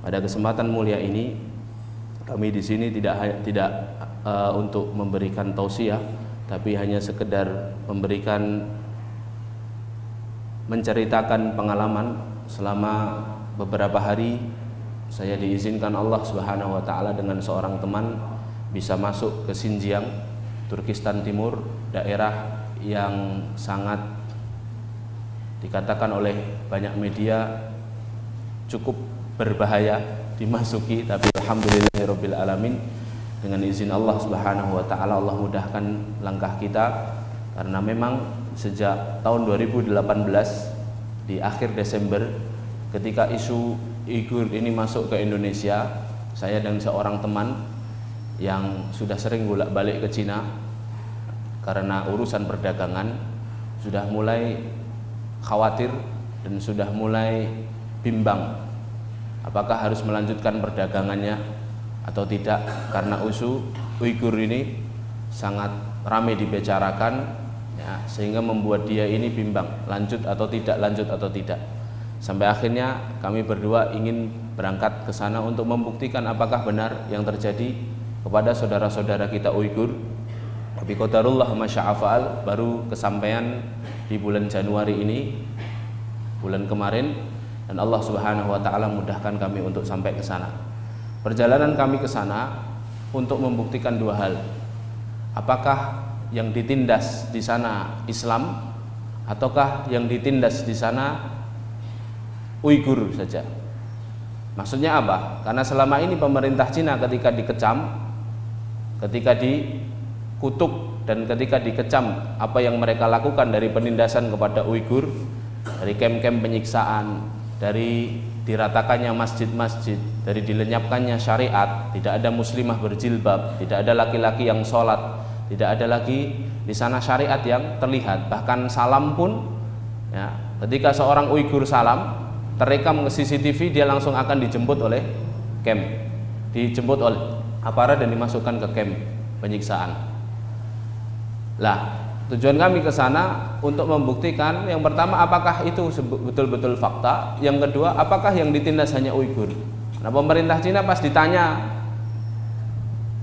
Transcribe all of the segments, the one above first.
Pada kesempatan mulia ini, kami di sini tidak untuk memberikan tausiah, tapi hanya sekedar menceritakan pengalaman. Selama beberapa hari saya diizinkan Allah Subhanahu wa taala dengan seorang teman bisa masuk ke Xinjiang, Turkistan Timur, daerah yang sangat dikatakan oleh banyak media cukup berbahaya dimasuki, tapi alhamdulillahirabbil alamin dengan izin Allah Subhanahu wa taala Allah mudahkan langkah kita, karena memang sejak tahun 2018 di akhir Desember ketika isu Uighur ini masuk ke Indonesia, saya dan seorang teman yang sudah sering bolak-balik ke Cina karena urusan perdagangan sudah mulai khawatir dan sudah mulai bimbang apakah harus melanjutkan perdagangannya atau tidak, karena isu Uighur ini sangat ramai dibicarakan ya, sehingga membuat dia ini bimbang lanjut atau tidak. Sampai akhirnya kami berdua ingin berangkat ke sana untuk membuktikan apakah benar yang terjadi kepada saudara-saudara kita Uighur. Tapi qadarullah masya'afa'al, baru kesampaian di bulan Januari ini, bulan kemarin, dan Allah Subhanahu wa taala mudahkan kami untuk sampai ke sana. Perjalanan kami ke sana untuk membuktikan dua hal. Apakah yang ditindas di sana Islam ataukah yang ditindas di sana Uighur saja. Maksudnya apa? Karena selama ini pemerintah Cina ketika dikecam, ketika dikutuk dan ketika dikecam apa yang mereka lakukan dari penindasan kepada Uighur, dari kem-kem penyiksaan, dari diratakannya masjid-masjid, dari dilenyapkannya syariat, tidak ada muslimah berjilbab, tidak ada laki-laki yang sholat, tidak ada lagi di sana syariat yang terlihat. Bahkan salam pun ya, ketika seorang Uighur salam terekam ke CCTV, dia langsung akan dijemput oleh kem, dijemput oleh aparat dan dimasukkan ke kem penyiksaan. Lah, tujuan kami ke sana untuk membuktikan yang pertama apakah itu betul-betul fakta, yang kedua apakah yang ditindas hanya Uighur. Nah, pemerintah Cina pas ditanya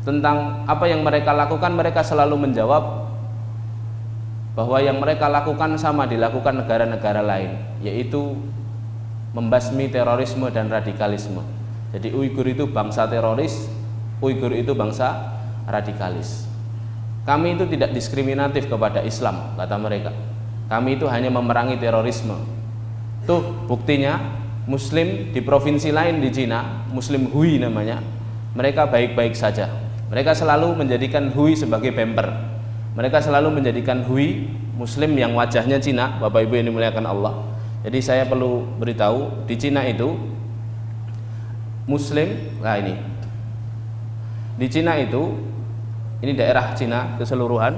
tentang apa yang mereka lakukan, mereka selalu menjawab bahwa yang mereka lakukan sama dilakukan negara-negara lain, yaitu membasmi terorisme dan radikalisme. Jadi Uighur itu bangsa teroris, Uighur itu bangsa radikalis. Kami itu tidak diskriminatif kepada Islam, kata mereka. Kami itu hanya memerangi terorisme. Tuh buktinya, Muslim di provinsi lain di Cina, Muslim Hui namanya, mereka baik-baik saja. Mereka selalu menjadikan Hui sebagai bemper. Mereka selalu menjadikan Hui Muslim yang wajahnya Cina, Bapak Ibu yang dimuliakan Allah. Jadi saya perlu beritahu, di Cina itu Muslim, nah ini di Cina itu, ini daerah Cina keseluruhan,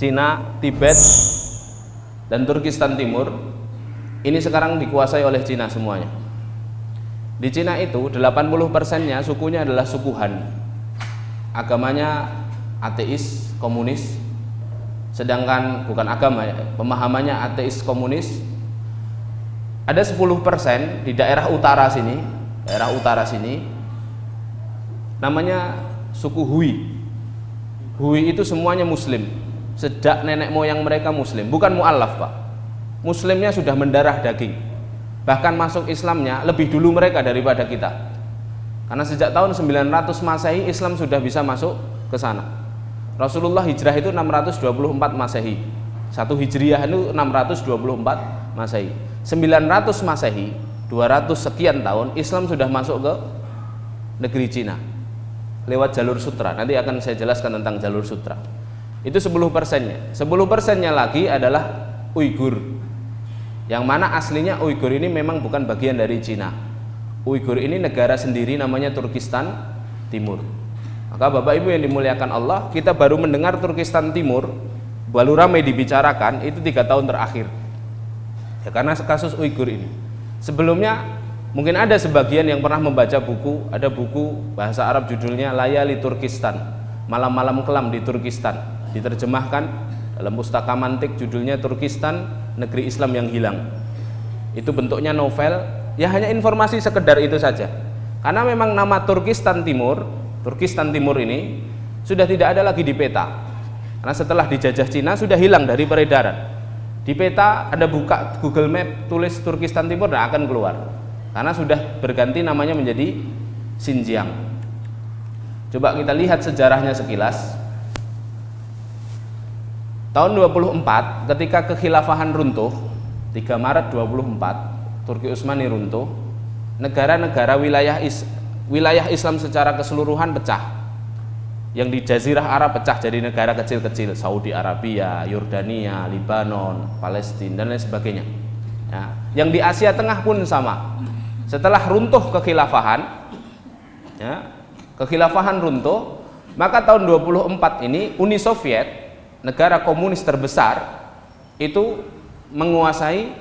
Cina, Tibet, dan Turkistan Timur, ini sekarang dikuasai oleh Cina semuanya. Di Cina itu 80%-nya sukunya adalah suku Han, agamanya ateis, komunis, sedangkan bukan agama ya, pemahamannya ateis komunis. Ada 10% di daerah utara sini, namanya suku Hui. Hui itu semuanya Muslim, sejak nenek moyang mereka Muslim, bukan mu'alaf Pak. Muslimnya sudah mendarah daging, bahkan masuk Islamnya lebih dulu mereka daripada kita. Karena sejak tahun 900 Masehi Islam sudah bisa masuk ke sana. Rasulullah hijrah itu 624 Masehi, 1 Hijriah itu 624 Masehi. 900 Masehi, 200 sekian tahun Islam sudah masuk ke negeri Cina lewat jalur sutra. Nanti akan saya jelaskan tentang jalur sutra. Itu 10%-nya. 10%-nya lagi adalah Uighur, yang mana aslinya Uighur ini memang bukan bagian dari Cina. Uighur ini negara sendiri namanya Turkistan Timur. Maka Bapak Ibu yang dimuliakan Allah, kita baru mendengar Turkistan Timur baru ramai dibicarakan itu 3 tahun terakhir ya, karena kasus Uighur ini. Sebelumnya mungkin ada sebagian yang pernah membaca buku, ada buku bahasa Arab judulnya Layali Turkistan, malam-malam kelam di Turkistan, diterjemahkan dalam pustaka mantik judulnya Turkistan, Negeri Islam yang Hilang. Itu bentuknya novel ya hanya informasi sekedar itu saja. Karena memang nama Turkistan Timur ini sudah tidak ada lagi di peta. Karena setelah dijajah Cina sudah hilang dari peredaran. Di peta Anda buka Google Map, tulis Turkistan Timur, dan akan keluar. Karena sudah berganti namanya menjadi Xinjiang. Coba kita lihat sejarahnya sekilas. Tahun 24 ketika kekhilafahan runtuh, 3 Maret 24 Turki Utsmani runtuh, negara-negara wilayah Islam secara keseluruhan pecah. Yang di Jazirah Arab pecah jadi negara kecil-kecil, Saudi Arabia, Yordania, Lebanon, Palestina, dan lain sebagainya. Ya. Yang di Asia Tengah pun sama. Setelah runtuh kekhilafahan, ya, kekhilafahan runtuh, maka tahun 24 ini Uni Soviet, negara komunis terbesar, itu menguasai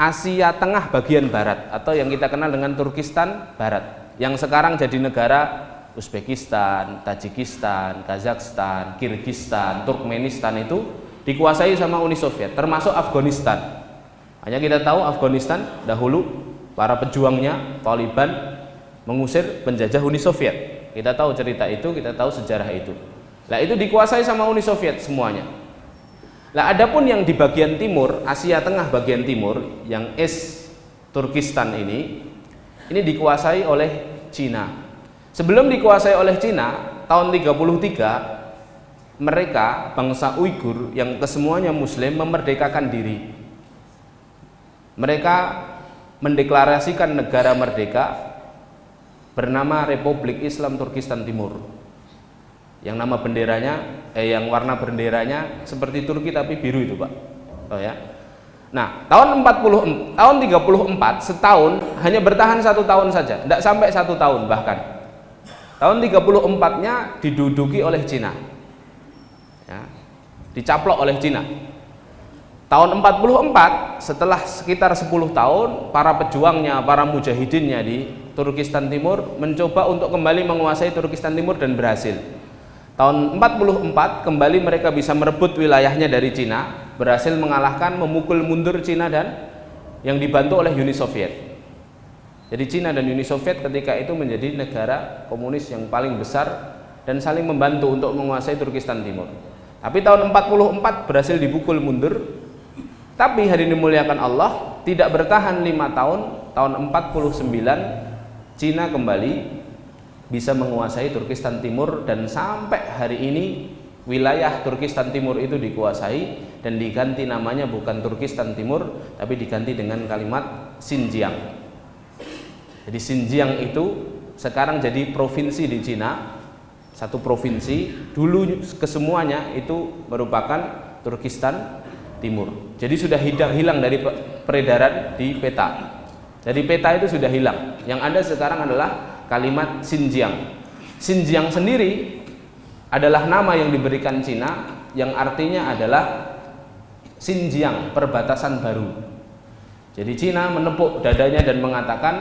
Asia Tengah bagian barat, atau yang kita kenal dengan Turkistan Barat, yang sekarang jadi negara Uzbekistan, Tajikistan, Kazakhstan, Kirgistan, Turkmenistan, itu dikuasai sama Uni Soviet, termasuk Afghanistan. Hanya kita tahu Afghanistan dahulu para pejuangnya Taliban mengusir penjajah Uni Soviet. Kita tahu cerita itu, kita tahu sejarah itu. Nah, itu dikuasai sama Uni Soviet semuanya. Nah, adapun yang di bagian timur, Asia Tengah bagian timur, yang Turkistan ini dikuasai oleh Cina. Sebelum dikuasai oleh Cina, tahun 33, mereka bangsa Uighur yang kesemuanya Muslim memerdekakan diri. Mereka mendeklarasikan negara merdeka bernama Republik Islam Turkistan Timur. Yang nama benderanya, yang warna benderanya seperti Turki tapi biru itu, Pak. Oh ya. Nah, tahun 34, setahun, hanya bertahan 1 tahun saja, tidak sampai 1 tahun bahkan. Tahun 34-nya diduduki oleh Cina, ya, dicaplok oleh Cina. Tahun 44, setelah sekitar 10 tahun, para pejuangnya, para mujahidinnya di Turkistan Timur mencoba untuk kembali menguasai Turkistan Timur dan berhasil. Tahun 44 kembali mereka bisa merebut wilayahnya dari Cina, berhasil mengalahkan, memukul mundur Cina dan yang dibantu oleh Uni Soviet. Jadi Cina dan Uni Soviet ketika itu menjadi negara komunis yang paling besar dan saling membantu untuk menguasai Turkistan Timur. Tapi tahun 44 berhasil dipukul mundur. Tapi hari ini dimuliakan Allah, tidak bertahan 5 tahun, tahun 49 Cina kembali bisa menguasai Turkistan Timur, dan sampai hari ini wilayah Turkistan Timur itu dikuasai dan diganti namanya bukan Turkistan Timur tapi diganti dengan kalimat Xinjiang. Jadi Xinjiang itu sekarang jadi provinsi di Cina, satu provinsi. Dulu kesemuanya itu merupakan Turkistan Timur. Jadi sudah hilang dari peredaran di peta. Jadi peta itu sudah hilang. Yang ada sekarang adalah kalimat Xinjiang. Xinjiang sendiri adalah nama yang diberikan Cina, yang artinya adalah Xinjiang, perbatasan baru. Jadi Cina menepuk dadanya dan mengatakan,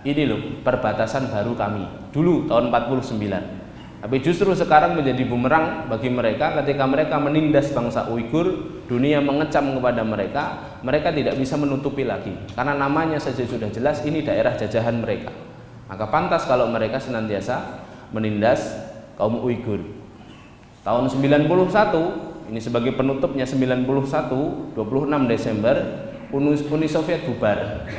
ini loh perbatasan baru kami. Dulu tahun 49. Tapi justru sekarang menjadi bumerang bagi mereka ketika mereka menindas bangsa Uighur, dunia mengecam kepada mereka, mereka tidak bisa menutupi lagi. Karena namanya saja sudah jelas ini daerah jajahan mereka. Maka pantas kalau mereka senantiasa menindas kaum Uighur. Tahun 91, ini sebagai penutupnya, 91, 26 Desember, Uni Soviet bubar.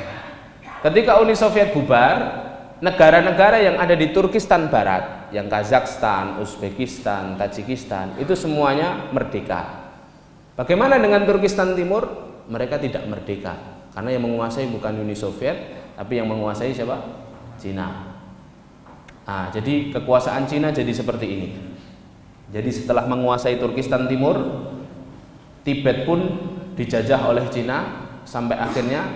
Ketika Uni Soviet bubar, negara-negara yang ada di Turkistan Barat, yang Kazakhstan, Uzbekistan, Tajikistan, itu semuanya merdeka. Bagaimana dengan Turkistan Timur? Mereka tidak merdeka, karena yang menguasai bukan Uni Soviet, tapi yang menguasai siapa? Cina. Nah, jadi kekuasaan Cina jadi seperti ini. Jadi setelah menguasai Turkistan Timur, Tibet pun dijajah oleh Cina sampai akhirnya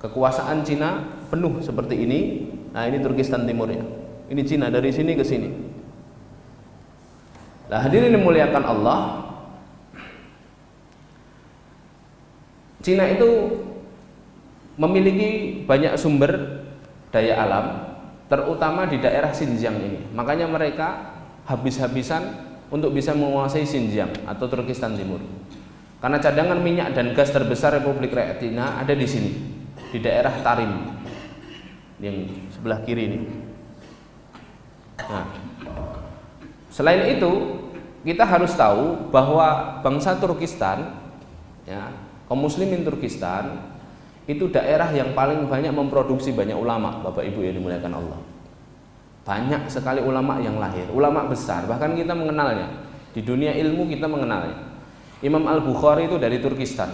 kekuasaan Cina penuh seperti ini. Nah, ini Turkistan Timur ya. Ini Cina dari sini ke sini. Nah, hadirin dimuliakan Allah, Cina itu memiliki banyak sumber daya alam, terutama di daerah Xinjiang ini. Makanya mereka habis-habisan untuk bisa menguasai Xinjiang atau Turkistan Timur. Karena cadangan minyak dan gas terbesar Republik Rakyat Cina ada di sini, di daerah Tarim. yang sebelah kiri ini. Nah, selain itu kita harus tahu bahwa bangsa Turkistan, ya, kaum muslimin Turkistan itu daerah yang paling banyak memproduksi banyak ulama, Bapak Ibu yang dimuliakan Allah. Banyak sekali ulama yang lahir, ulama besar, bahkan kita mengenalnya. Di dunia ilmu kita mengenalnya. Imam Al-Bukhari itu dari Turkistan.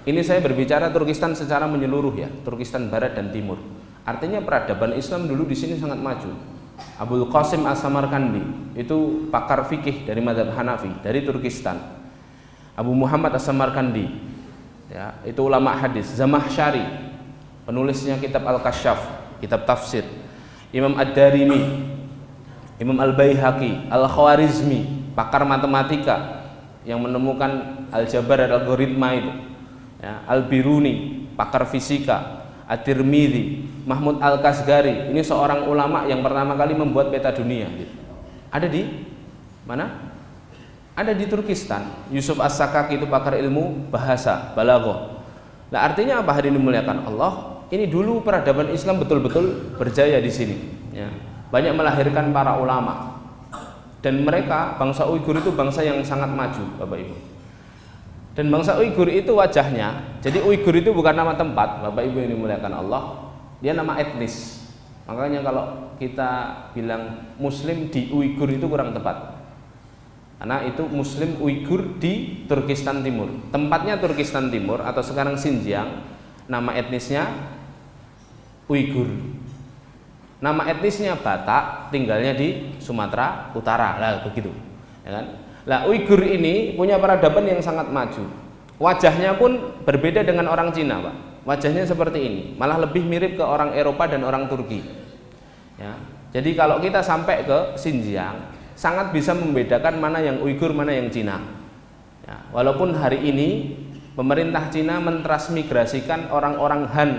Ini saya berbicara Turkistan secara menyeluruh ya, Turkistan Barat dan Timur. Artinya peradaban Islam dulu di sini sangat maju. Abul Qasim As-Samarkandi itu pakar fikih dari mazhab Hanafi dari Turkistan. Abu Muhammad As-Samarkandi, ya, itu ulama hadis. Zamakhsyari, penulisnya kitab Al-Kasyaf, kitab tafsir. Imam Ad-Darimi, Imam Al-Baihaqi, Al-Khwarizmi, pakar matematika yang menemukan aljabar dan algoritma itu, ya, Al-Biruni, pakar fisika, At-Tirmidzi, Mahmud Al-Kasgari, ini seorang ulama yang pertama kali membuat peta dunia. Ada di mana? Ada di Turkistan. Yusuf As-Sakaki itu pakar ilmu bahasa, balaghah. Nah, artinya apa hadirin dimuliakan Allah? Ini dulu peradaban Islam betul-betul berjaya di sini. Ya. Banyak melahirkan para ulama. Dan mereka, bangsa Uighur itu bangsa yang sangat maju, Bapak Ibu. Dan bangsa Uighur itu wajahnya, jadi Uighur itu bukan nama tempat, Bapak Ibu yang dimuliakan Allah, dia nama etnis. Makanya kalau kita bilang Muslim di Uighur itu kurang tepat. Karena itu Muslim Uighur di Turkistan Timur. Tempatnya Turkistan Timur atau sekarang Xinjiang, nama etnisnya Uighur. Nama etnisnya Batak, tinggalnya di Sumatera Utara. Lah begitu, ya kan? Lah Uighur ini punya peradaban yang sangat maju. Wajahnya pun berbeda dengan orang Cina, Pak. Wajahnya seperti ini, malah lebih mirip ke orang Eropa dan orang Turki. Ya. Jadi kalau kita sampai ke Xinjiang, sangat bisa membedakan mana yang Uighur, mana yang Cina. Ya. Walaupun hari ini pemerintah Cina mentransmigrasikan orang-orang Han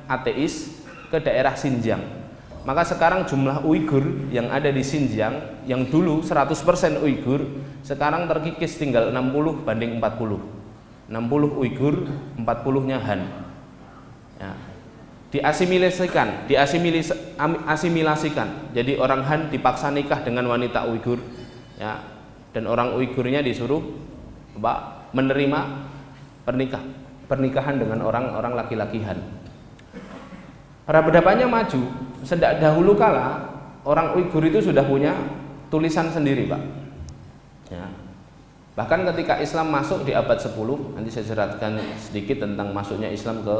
ateis ke daerah Xinjiang. Maka sekarang jumlah Uighur yang ada di Xinjiang yang dulu 100% Uighur sekarang terkikis tinggal 60 banding 40. 60 Uighur, 40-nya Han. Ya. Diasimilasikan. Jadi orang Han dipaksa nikah dengan wanita Uighur, ya. Dan orang Uighurnya disuruh menerima pernikahan dengan orang laki-laki Han. Peradabannya maju. Sejak dahulu kala orang Uighur itu sudah punya tulisan sendiri, Pak. Ya. Bahkan ketika Islam masuk di abad 10, nanti saya jelaskan sedikit tentang masuknya Islam ke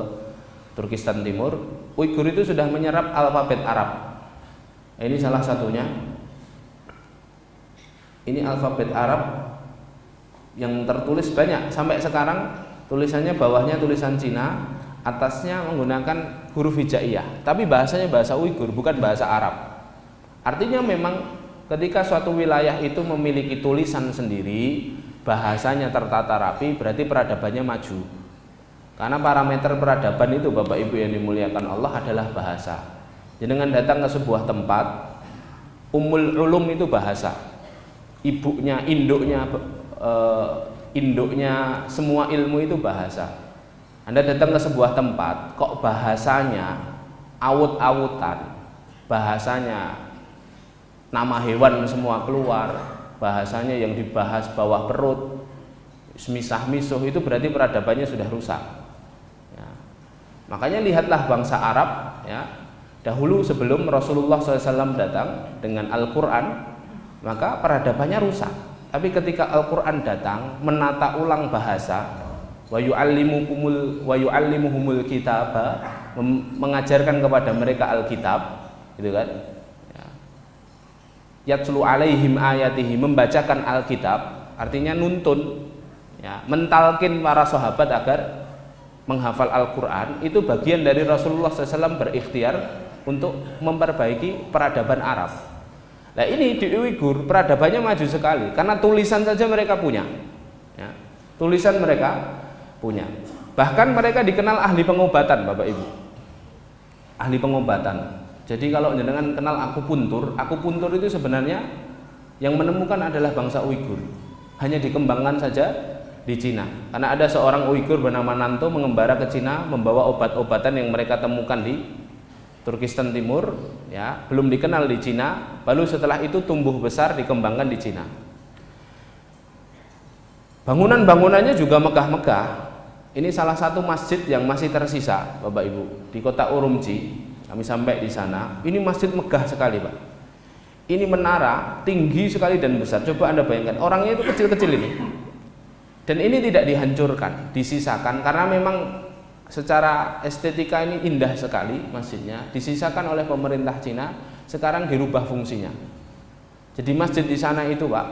Turkistan Timur, Uighur itu sudah menyerap alfabet Arab. Ini salah satunya. Ini alfabet Arab yang tertulis banyak sampai sekarang, tulisannya bawahnya tulisan Cina, atasnya menggunakan huruf hijaiyah, tapi bahasanya bahasa Uighur, bukan bahasa Arab. Artinya memang ketika suatu wilayah itu memiliki tulisan sendiri, bahasanya tertata rapi, berarti peradabannya maju. Karena parameter peradaban itu, Bapak Ibu yang dimuliakan Allah, adalah bahasa. Jangan datang ke sebuah tempat, Ummul Ulum itu bahasa, ibunya, induknya semua ilmu itu bahasa. Anda datang ke sebuah tempat, kok bahasanya awut-awutan, bahasanya nama hewan semua keluar, bahasanya yang dibahas bawah perut, misah-misuh, itu berarti peradabannya sudah rusak. Ya. Makanya lihatlah bangsa Arab, ya, dahulu sebelum Rasulullah SAW datang dengan Al-Quran, maka peradabannya rusak. Tapi ketika Al-Quran datang menata ulang bahasa, wa yu'allimuhumul kitab, mengajarkan kepada mereka Alkitab, gitu kan? Ya. Yatslu alaihim ayatihi, membacakan Alkitab, artinya nuntun, ya, mentalkin para sahabat agar menghafal Al-Quran. Itu bagian dari Rasulullah SAW berikhtiar untuk memperbaiki peradaban Arab. Nah ini di Uighur peradabannya maju sekali karena tulisan saja mereka punya, ya, tulisan mereka punya. Bahkan mereka dikenal ahli pengobatan, Bapak Ibu. Ahli pengobatan. Jadi kalau jenengan kenal akupuntur itu sebenarnya yang menemukan adalah bangsa Uighur. Hanya dikembangkan saja di Cina. Karena ada seorang Uighur bernama Nanto mengembara ke Cina membawa obat-obatan yang mereka temukan di Turkistan Timur, ya, belum dikenal di Cina, baru setelah itu tumbuh besar dikembangkan di Cina. Bangunan-bangunannya juga megah-megah. Ini salah satu masjid yang masih tersisa, Bapak Ibu, di kota Urumqi. Kami sampai di sana, ini masjid megah sekali, Pak. Ini menara tinggi sekali dan besar. Coba Anda bayangkan, orangnya itu kecil-kecil ini. Dan ini tidak dihancurkan, disisakan karena memang secara estetika ini indah sekali masjidnya. Disisakan oleh pemerintah Cina, sekarang dirubah fungsinya. Jadi masjid di sana itu, Pak,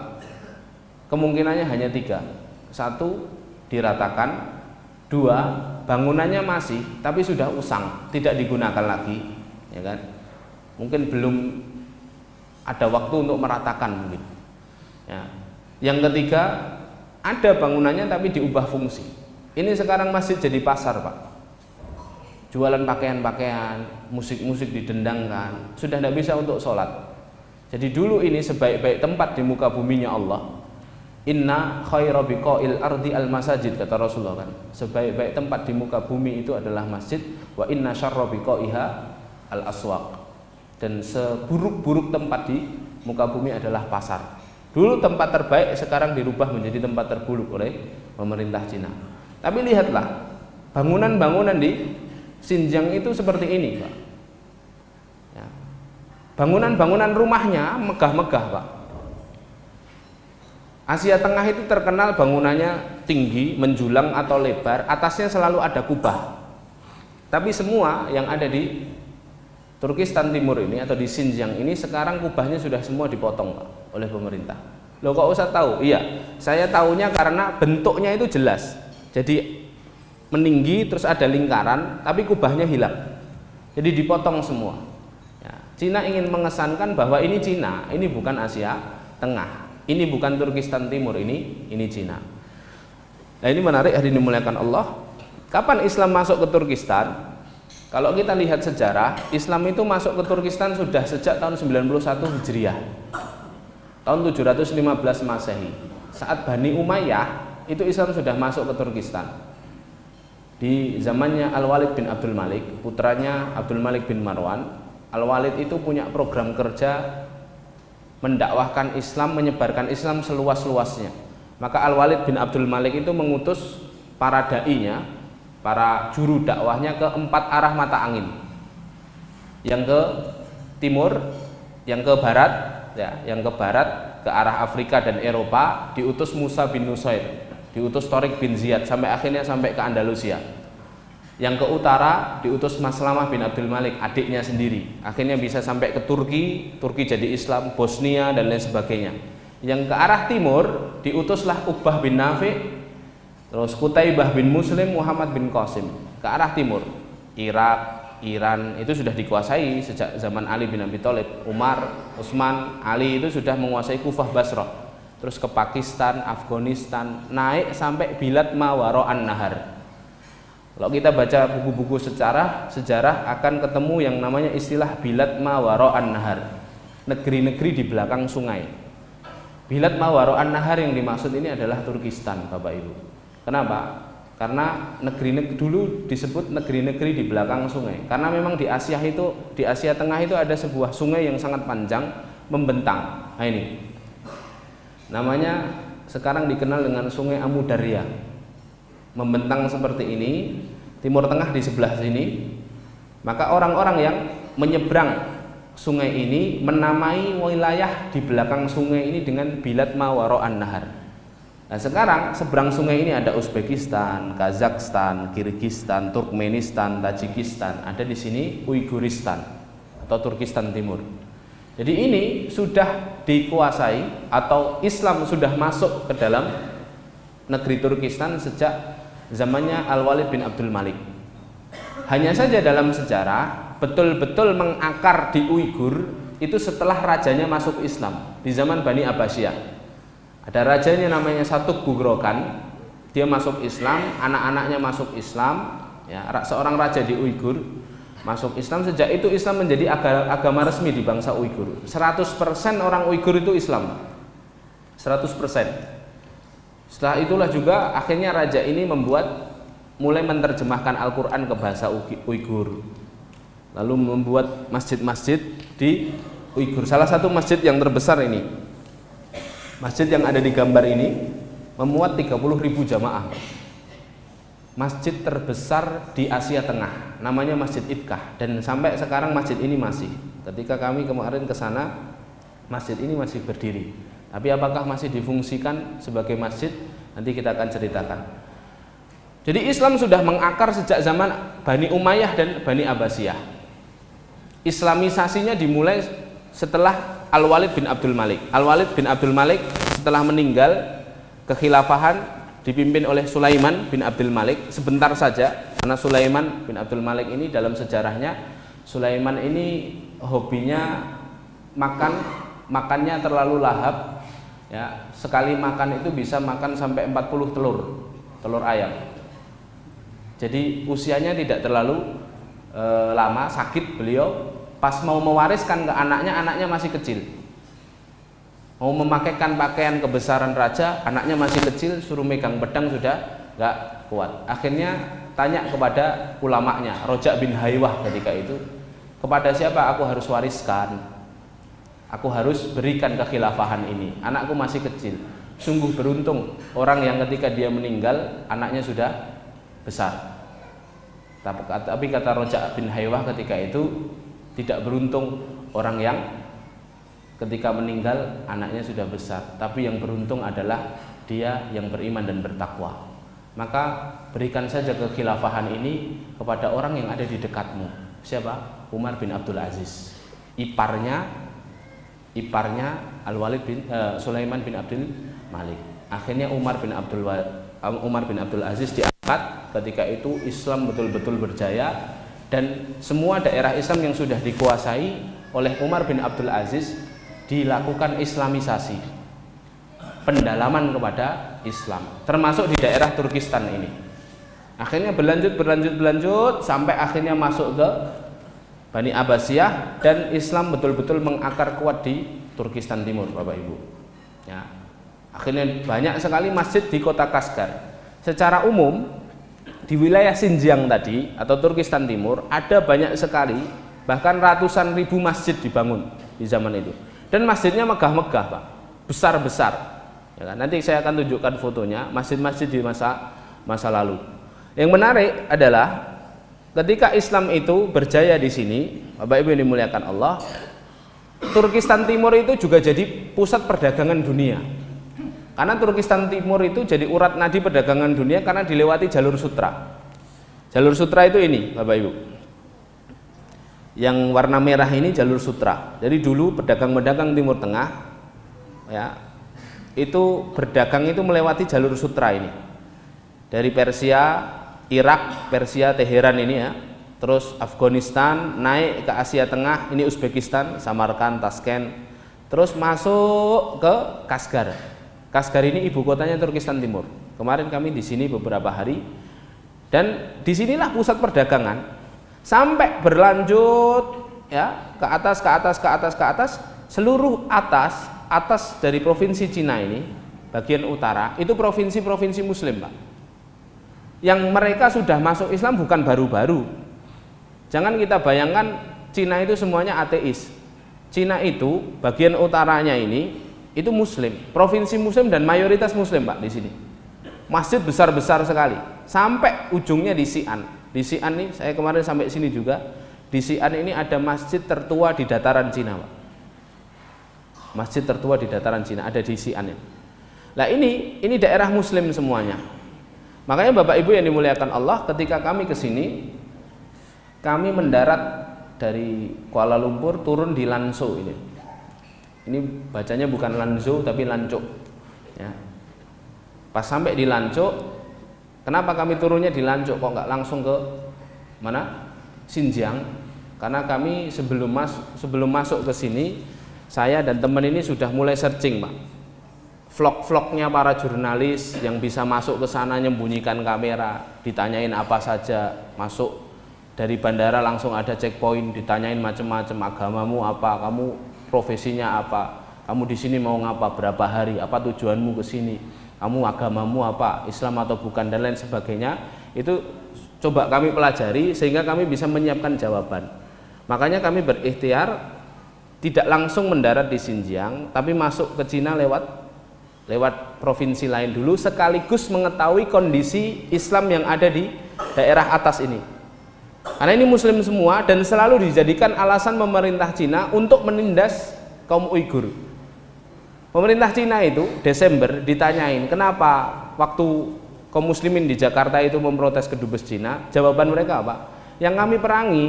kemungkinannya hanya 3. 1, diratakan. 2, bangunannya masih tapi sudah usang, tidak digunakan lagi, ya kan? Mungkin belum ada waktu untuk meratakan mungkin. Ya. Yang ketiga, ada bangunannya tapi diubah fungsi. Ini sekarang masjid jadi pasar, Pak. Jualan pakaian-pakaian, musik-musik didendangkan, sudah tidak bisa untuk sholat. Jadi dulu ini sebaik-baik tempat di muka buminya Allah. Inna khaira biqa'il ardi al-masajid, kata Rasulullah kan. Sebaik-baik tempat di muka bumi itu adalah masjid. Wa inna syarra biqa'iha al-aswaq. Dan seburuk-buruk tempat di muka bumi adalah pasar. Dulu tempat terbaik, sekarang dirubah menjadi tempat terburuk oleh pemerintah Cina. Tapi lihatlah, bangunan-bangunan di Xinjiang itu seperti ini, Pak. Ya. Bangunan-bangunan rumahnya megah-megah, Pak. Asia Tengah itu terkenal bangunannya tinggi, menjulang atau lebar, atasnya selalu ada kubah. Tapi semua yang ada di Turkistan Timur ini atau di Xinjiang ini sekarang kubahnya sudah semua dipotong, Pak, oleh pemerintah. Loh, kok usah tahu? Iya, saya tahunya karena bentuknya itu jelas. Jadi meninggi terus ada lingkaran, tapi kubahnya hilang. Jadi dipotong semua. Ya, Cina ingin mengesankan bahwa ini Cina, ini bukan Asia Tengah. Ini bukan Turkistan Timur, ini Cina. Nah, ini menarik, hari ini dimuliakan Allah. Kapan Islam masuk ke Turkistan? Kalau kita lihat sejarah, Islam itu masuk ke Turkistan sudah sejak tahun 91 Hijriah. Tahun 715 Masehi. Saat Bani Umayyah, itu Islam sudah masuk ke Turkistan. Di zamannya Al-Walid bin Abdul Malik, putranya Abdul Malik bin Marwan, Al-Walid itu punya program kerja mendakwahkan Islam, menyebarkan Islam seluas-luasnya. Maka Al-Walid bin Abdul Malik itu mengutus para da'inya, para juru dakwahnya ke 4 arah mata angin. Yang ke timur, yang ke barat, ya, yang ke barat ke arah Afrika dan Eropa diutus Musa bin Nusair, diutus Tariq bin Ziyad, sampai akhirnya sampai ke Andalusia. Yang ke utara diutus Maslamah bin Abdul Malik, adiknya sendiri, akhirnya bisa sampai ke Turki, Turki jadi Islam, Bosnia dan lain sebagainya. Yang ke arah timur diutuslah Uqbah bin Nafi', terus Qutaibah bin Muslim, Muhammad bin Qasim. Ke arah timur, Irak, Iran itu sudah dikuasai sejak zaman Ali bin Abi Thalib. Umar, Utsman, Ali itu sudah menguasai Kufah, Basrah. Terus ke Pakistan, Afghanistan, naik sampai Bilad Mawaro an-Nahar. Kalau kita baca buku-buku sejarah akan ketemu yang namanya istilah Bilad Mawaro an-Nahar, negeri-negeri di belakang sungai. Bilad Mawaro an-Nahar yang dimaksud ini adalah Turkistan, Bapak Ibu. Kenapa? Karena negeri-negeri dulu disebut negeri-negeri di belakang sungai. Karena memang di Asia itu, di Asia Tengah itu ada sebuah sungai yang sangat panjang membentang. Nah, ini namanya sekarang dikenal dengan Sungai Amu Darya. Membentang seperti ini, Timur Tengah di sebelah sini. Maka orang-orang yang menyeberang sungai ini menamai wilayah di belakang sungai ini dengan Bilad Mawaro an-Nahar. Nah, sekarang seberang sungai ini ada Uzbekistan, Kazakhstan, Kirgistan, Turkmenistan, Tajikistan. Ada di sini Uiguristan atau Turkistan Timur. Jadi ini sudah dikuasai atau Islam sudah masuk ke dalam negeri Turkistan sejak zamannya Al-Walid bin Abdul Malik. Hanya saja dalam sejarah betul-betul mengakar di Uighur itu setelah rajanya masuk Islam di zaman Bani Abbasiyah. Ada rajanya namanya Satuk Bughrokan, dia masuk Islam, anak-anaknya masuk Islam, ya, seorang raja di Uighur masuk Islam. Sejak itu Islam menjadi agama resmi di bangsa Uighur. 100% orang Uighur itu Islam, 100%. Setelah itulah juga akhirnya raja ini mulai menerjemahkan Al-Quran ke bahasa Uighur. lalu membuat masjid-masjid di Uighur. Salah satu masjid yang terbesar ini, masjid yang ada di gambar ini, memuat 30.000 jamaah. Masjid terbesar di Asia Tengah, namanya Masjid Itkah, dan sampai sekarang masjid ini masih. Ketika kami kemarin ke sana, masjid ini masih berdiri. Tapi apakah masih difungsikan sebagai masjid? Nanti kita akan ceritakan. Jadi Islam sudah mengakar sejak zaman Bani Umayyah dan Bani Abbasiyah. Islamisasinya dimulai setelah Al-Walid bin Abdul Malik. Al-Walid bin Abdul Malik setelah meninggal, kekhilafahan dipimpin oleh Sulaiman bin Abdul Malik sebentar saja, karena Sulaiman bin Abdul Malik ini dalam sejarahnya, Sulaiman ini hobinya makannya terlalu lahap, ya, sekali makan itu bisa makan sampai 40 telur ayam. Jadi usianya tidak terlalu lama, sakit beliau. Pas mau mewariskan ke anaknya masih kecil. Mau memakaikan pakaian kebesaran raja, anaknya masih kecil, suruh megang pedang sudah nggak kuat. Akhirnya tanya kepada ulamanya, Rojak bin Haywah ketika itu, kepada siapa aku harus wariskan? Aku harus berikan kekhilafahan ini. Anakku masih kecil. Sungguh beruntung orang yang ketika dia meninggal anaknya sudah besar. Tapi kata Rojak bin Haywah ketika itu, tidak beruntung orang yang ketika meninggal anaknya sudah besar, tapi yang beruntung adalah dia yang beriman dan bertakwa. Maka berikan saja kekhilafahan ini kepada orang yang ada di dekatmu. Siapa? Umar bin Abdul Aziz, iparnya Al-Walid bin Sulaiman bin Abdul Malik. Akhirnya Umar bin Abdul Aziz diangkat. Ketika itu Islam betul-betul berjaya, dan semua daerah Islam yang sudah dikuasai oleh Umar bin Abdul Aziz dilakukan islamisasi, pendalaman kepada Islam, termasuk di daerah Turkistan ini. Akhirnya berlanjut sampai akhirnya masuk ke Bani Abbasiyah, dan Islam betul-betul mengakar kuat di Turkistan Timur, Bapak Ibu. Ya. Akhirnya banyak sekali masjid di kota Kashgar. Secara umum di wilayah Xinjiang tadi atau Turkistan Timur ada banyak sekali, bahkan ratusan ribu masjid dibangun di zaman itu. Dan masjidnya megah-megah, Pak, besar-besar. Ya kan? Nanti saya akan tunjukkan fotonya masjid-masjid di masa lalu. Yang menarik adalah ketika Islam itu berjaya di sini, Bapak Ibu yang dimuliakan Allah, Turkistan Timur itu juga jadi pusat perdagangan dunia. Karena Turkistan Timur itu jadi urat nadi perdagangan dunia karena dilewati jalur sutra. Jalur sutra itu ini, Bapak Ibu. Yang warna merah ini jalur sutra. Jadi dulu pedagang-pedagang Timur Tengah, ya, itu berdagang itu melewati jalur sutra ini. Dari Persia, Irak, Persia, Teheran ini ya. Terus Afghanistan, naik ke Asia Tengah, ini Uzbekistan, Samarkand, Tashkent. Terus masuk ke Kashgar. Kashgar ini ibu kotanya Turkistan Timur. Kemarin kami di sini beberapa hari, dan disinilah pusat perdagangan sampai berlanjut ya ke atas, seluruh atas dari provinsi Cina ini, bagian utara itu provinsi-provinsi Muslim, Pak. Yang mereka sudah masuk Islam bukan baru-baru. Jangan kita bayangkan Cina itu semuanya ateis. Cina itu bagian utaranya ini itu Muslim, provinsi Muslim dan mayoritas Muslim, Pak, di sini. Masjid besar-besar sekali, sampai ujungnya di Xi'an. Di Xi'an nih, saya kemarin sampai sini juga. Di Xi'an ini ada masjid tertua di dataran Cina, Pak. Masjid tertua di dataran Cina ada di Xi'an ini. Nah ini daerah Muslim semuanya. Makanya Bapak Ibu yang dimuliakan Allah, ketika kami ke sini, kami mendarat dari Kuala Lumpur turun di Lanzhou ini. Ini bacanya bukan Lanzhou tapi Lancuk. Ya. Pas sampai di Lancuk, kenapa kami turunnya di Lancuk kok nggak langsung ke mana? Xinjiang? Karena kami sebelum masuk ke sini, saya dan teman ini sudah mulai searching, Pak. Vlog-vlognya para jurnalis yang bisa masuk ke sana nyembunyikan kamera, ditanyain apa saja, masuk dari bandara langsung ada checkpoint, ditanyain macam-macam, agamamu apa, kamu profesinya apa, kamu di sini mau ngapa, berapa hari, apa tujuanmu ke sini, kamu agamamu apa, Islam atau bukan, dan lain sebagainya. Itu coba kami pelajari sehingga kami bisa menyiapkan jawaban. Makanya kami berikhtiar tidak langsung mendarat di Xinjiang, tapi masuk ke Cina lewat provinsi lain dulu, sekaligus mengetahui kondisi Islam yang ada di daerah atas ini. Karena ini Muslim semua dan selalu dijadikan alasan pemerintah Cina untuk menindas kaum Uighur. Pemerintah Cina itu Desember ditanyain kenapa waktu kaum muslimin di Jakarta itu memprotes ke dubes Cina, jawaban mereka apa? Yang kami perangi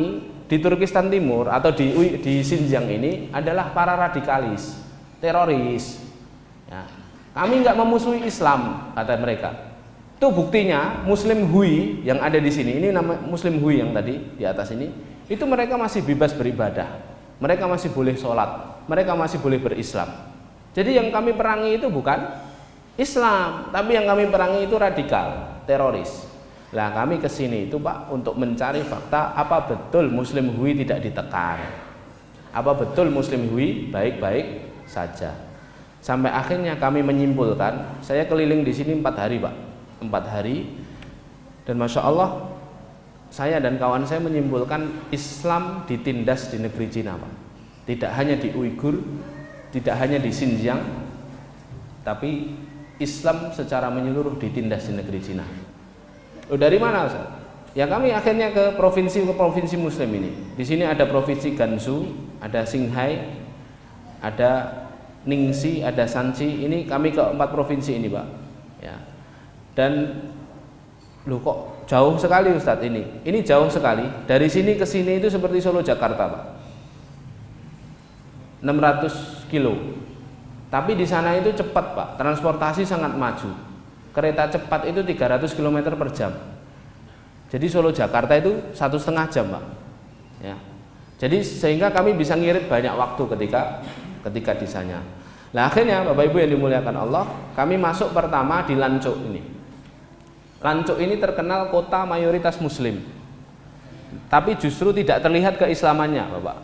di Turkistan Timur atau di Xinjiang ini adalah para radikalis, teroris. Ya. Kami nggak memusuhi Islam, kata mereka. Itu buktinya Muslim Hui yang ada di sini, ini nama Muslim Hui yang tadi di atas ini, itu mereka masih bebas beribadah, mereka masih boleh sholat, mereka masih boleh berislam. Jadi yang kami perangi itu bukan Islam, tapi yang kami perangi itu radikal, teroris. Nah kami kesini itu Pak untuk mencari fakta apa betul Muslim Hui tidak ditekan, apa betul Muslim Hui baik-baik saja. Sampai akhirnya kami menyimpulkan, saya keliling di sini 4 hari Pak, 4 hari, dan Masya Allah saya dan kawan saya menyimpulkan Islam ditindas di negeri Cina Pak. Tidak hanya di Uighur, tidak hanya di Xinjiang, tapi Islam secara menyeluruh ditindas di negeri Cina. Dari mana Ustaz? Ya kami akhirnya ke provinsi Muslim ini. Di sini ada provinsi Gansu, ada Qinghai, ada Ningxi, ada Shanxi. Ini kami ke 4 provinsi ini Pak. Ya. Dan loh kok jauh sekali Ustaz ini? Ini jauh sekali. Dari sini ke sini itu seperti Solo Jakarta Pak. 600 kilo. Tapi di sana itu cepat Pak. Transportasi sangat maju. Kereta cepat itu 300 km per jam. Jadi Solo Jakarta itu 1,5 jam Pak. Ya. Jadi sehingga kami bisa ngirit banyak waktu ketika di sana. Nah akhirnya Bapak Ibu yang dimuliakan Allah, kami masuk pertama di Lancuk ini. Lancuk ini terkenal kota mayoritas Muslim. Tapi justru tidak terlihat keislamannya Bapak.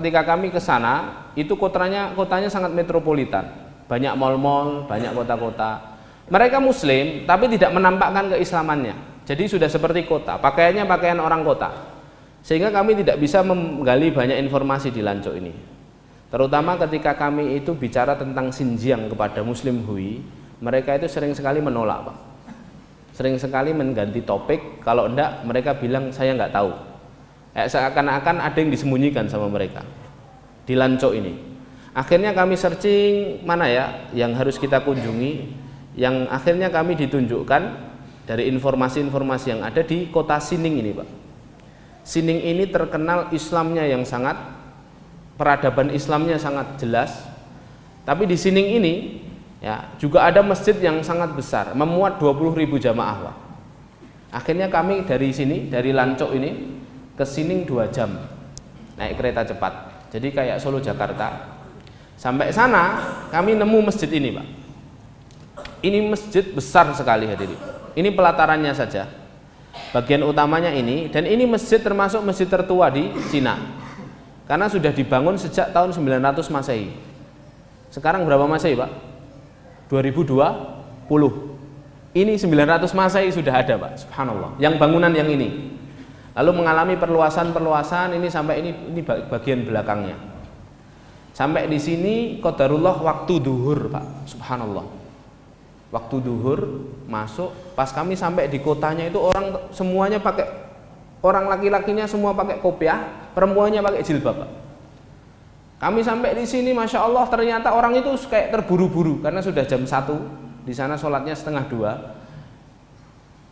Ketika kami ke sana, itu kotanya sangat metropolitan. Banyak mal-mal, banyak kota-kota. Mereka Muslim tapi tidak menampakkan keislamannya. Jadi sudah seperti kota, pakaiannya pakaian orang kota. Sehingga kami tidak bisa menggali banyak informasi di Lancuk ini. Terutama ketika kami itu bicara tentang Xinjiang kepada Muslim Hui, mereka itu sering sekali menolak Pak. Sering sekali mengganti topik, kalau enggak mereka bilang saya nggak tahu. Seakan-akan ada yang disembunyikan sama mereka di Lancuk ini. Akhirnya kami searching mana ya yang harus kita kunjungi, yang akhirnya kami ditunjukkan dari informasi-informasi yang ada di kota Sining ini Pak. Sining ini terkenal Islamnya yang sangat, peradaban Islamnya sangat jelas. Tapi di Sining ini ya juga ada masjid yang sangat besar, memuat 20.000 jamaah Pak. Akhirnya kami dari sini, dari Lancuk ini ke Sining 2 jam naik kereta cepat. Jadi kayak Solo Jakarta. Sampai sana kami nemu masjid ini Pak. Ini masjid besar sekali hadirin. Ini pelatarannya saja. Bagian utamanya ini, dan ini masjid termasuk masjid tertua di Cina. Karena sudah dibangun sejak tahun 900 Masehi. Sekarang berapa Masehi, Pak? 2020. Ini 900 Masehi sudah ada, Pak. Subhanallah. Yang bangunan yang ini. Lalu mengalami perluasan, ini sampai ini bagian belakangnya. Sampai di sini qadarullah waktu duhur, Pak. Subhanallah. Waktu duhur masuk, pas kami sampai di kotanya itu orang semuanya pakai, orang laki-lakinya semua pakai kopiah, perempuannya pakai jilbab Pak. Kami sampai di sini Masya Allah ternyata orang itu kayak terburu-buru karena sudah jam 1, di sana sholatnya 1:30,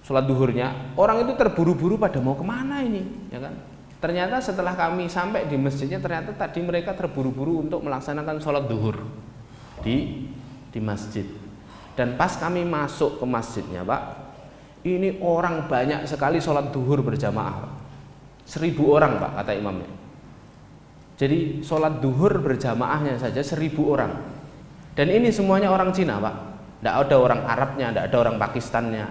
sholat duhurnya. Orang itu terburu-buru pada mau kemana ini, ya kan? Ternyata setelah kami sampai di masjidnya, ternyata tadi mereka terburu-buru untuk melaksanakan sholat duhur di masjid. Dan pas kami masuk ke masjidnya Pak, ini orang banyak sekali sholat duhur berjamaah Pak. 1.000 orang Pak kata imamnya. Jadi sholat duhur berjamaahnya saja 1.000 orang. Dan ini semuanya orang Cina Pak. Tidak ada orang Arabnya, tidak ada orang Pakistannya.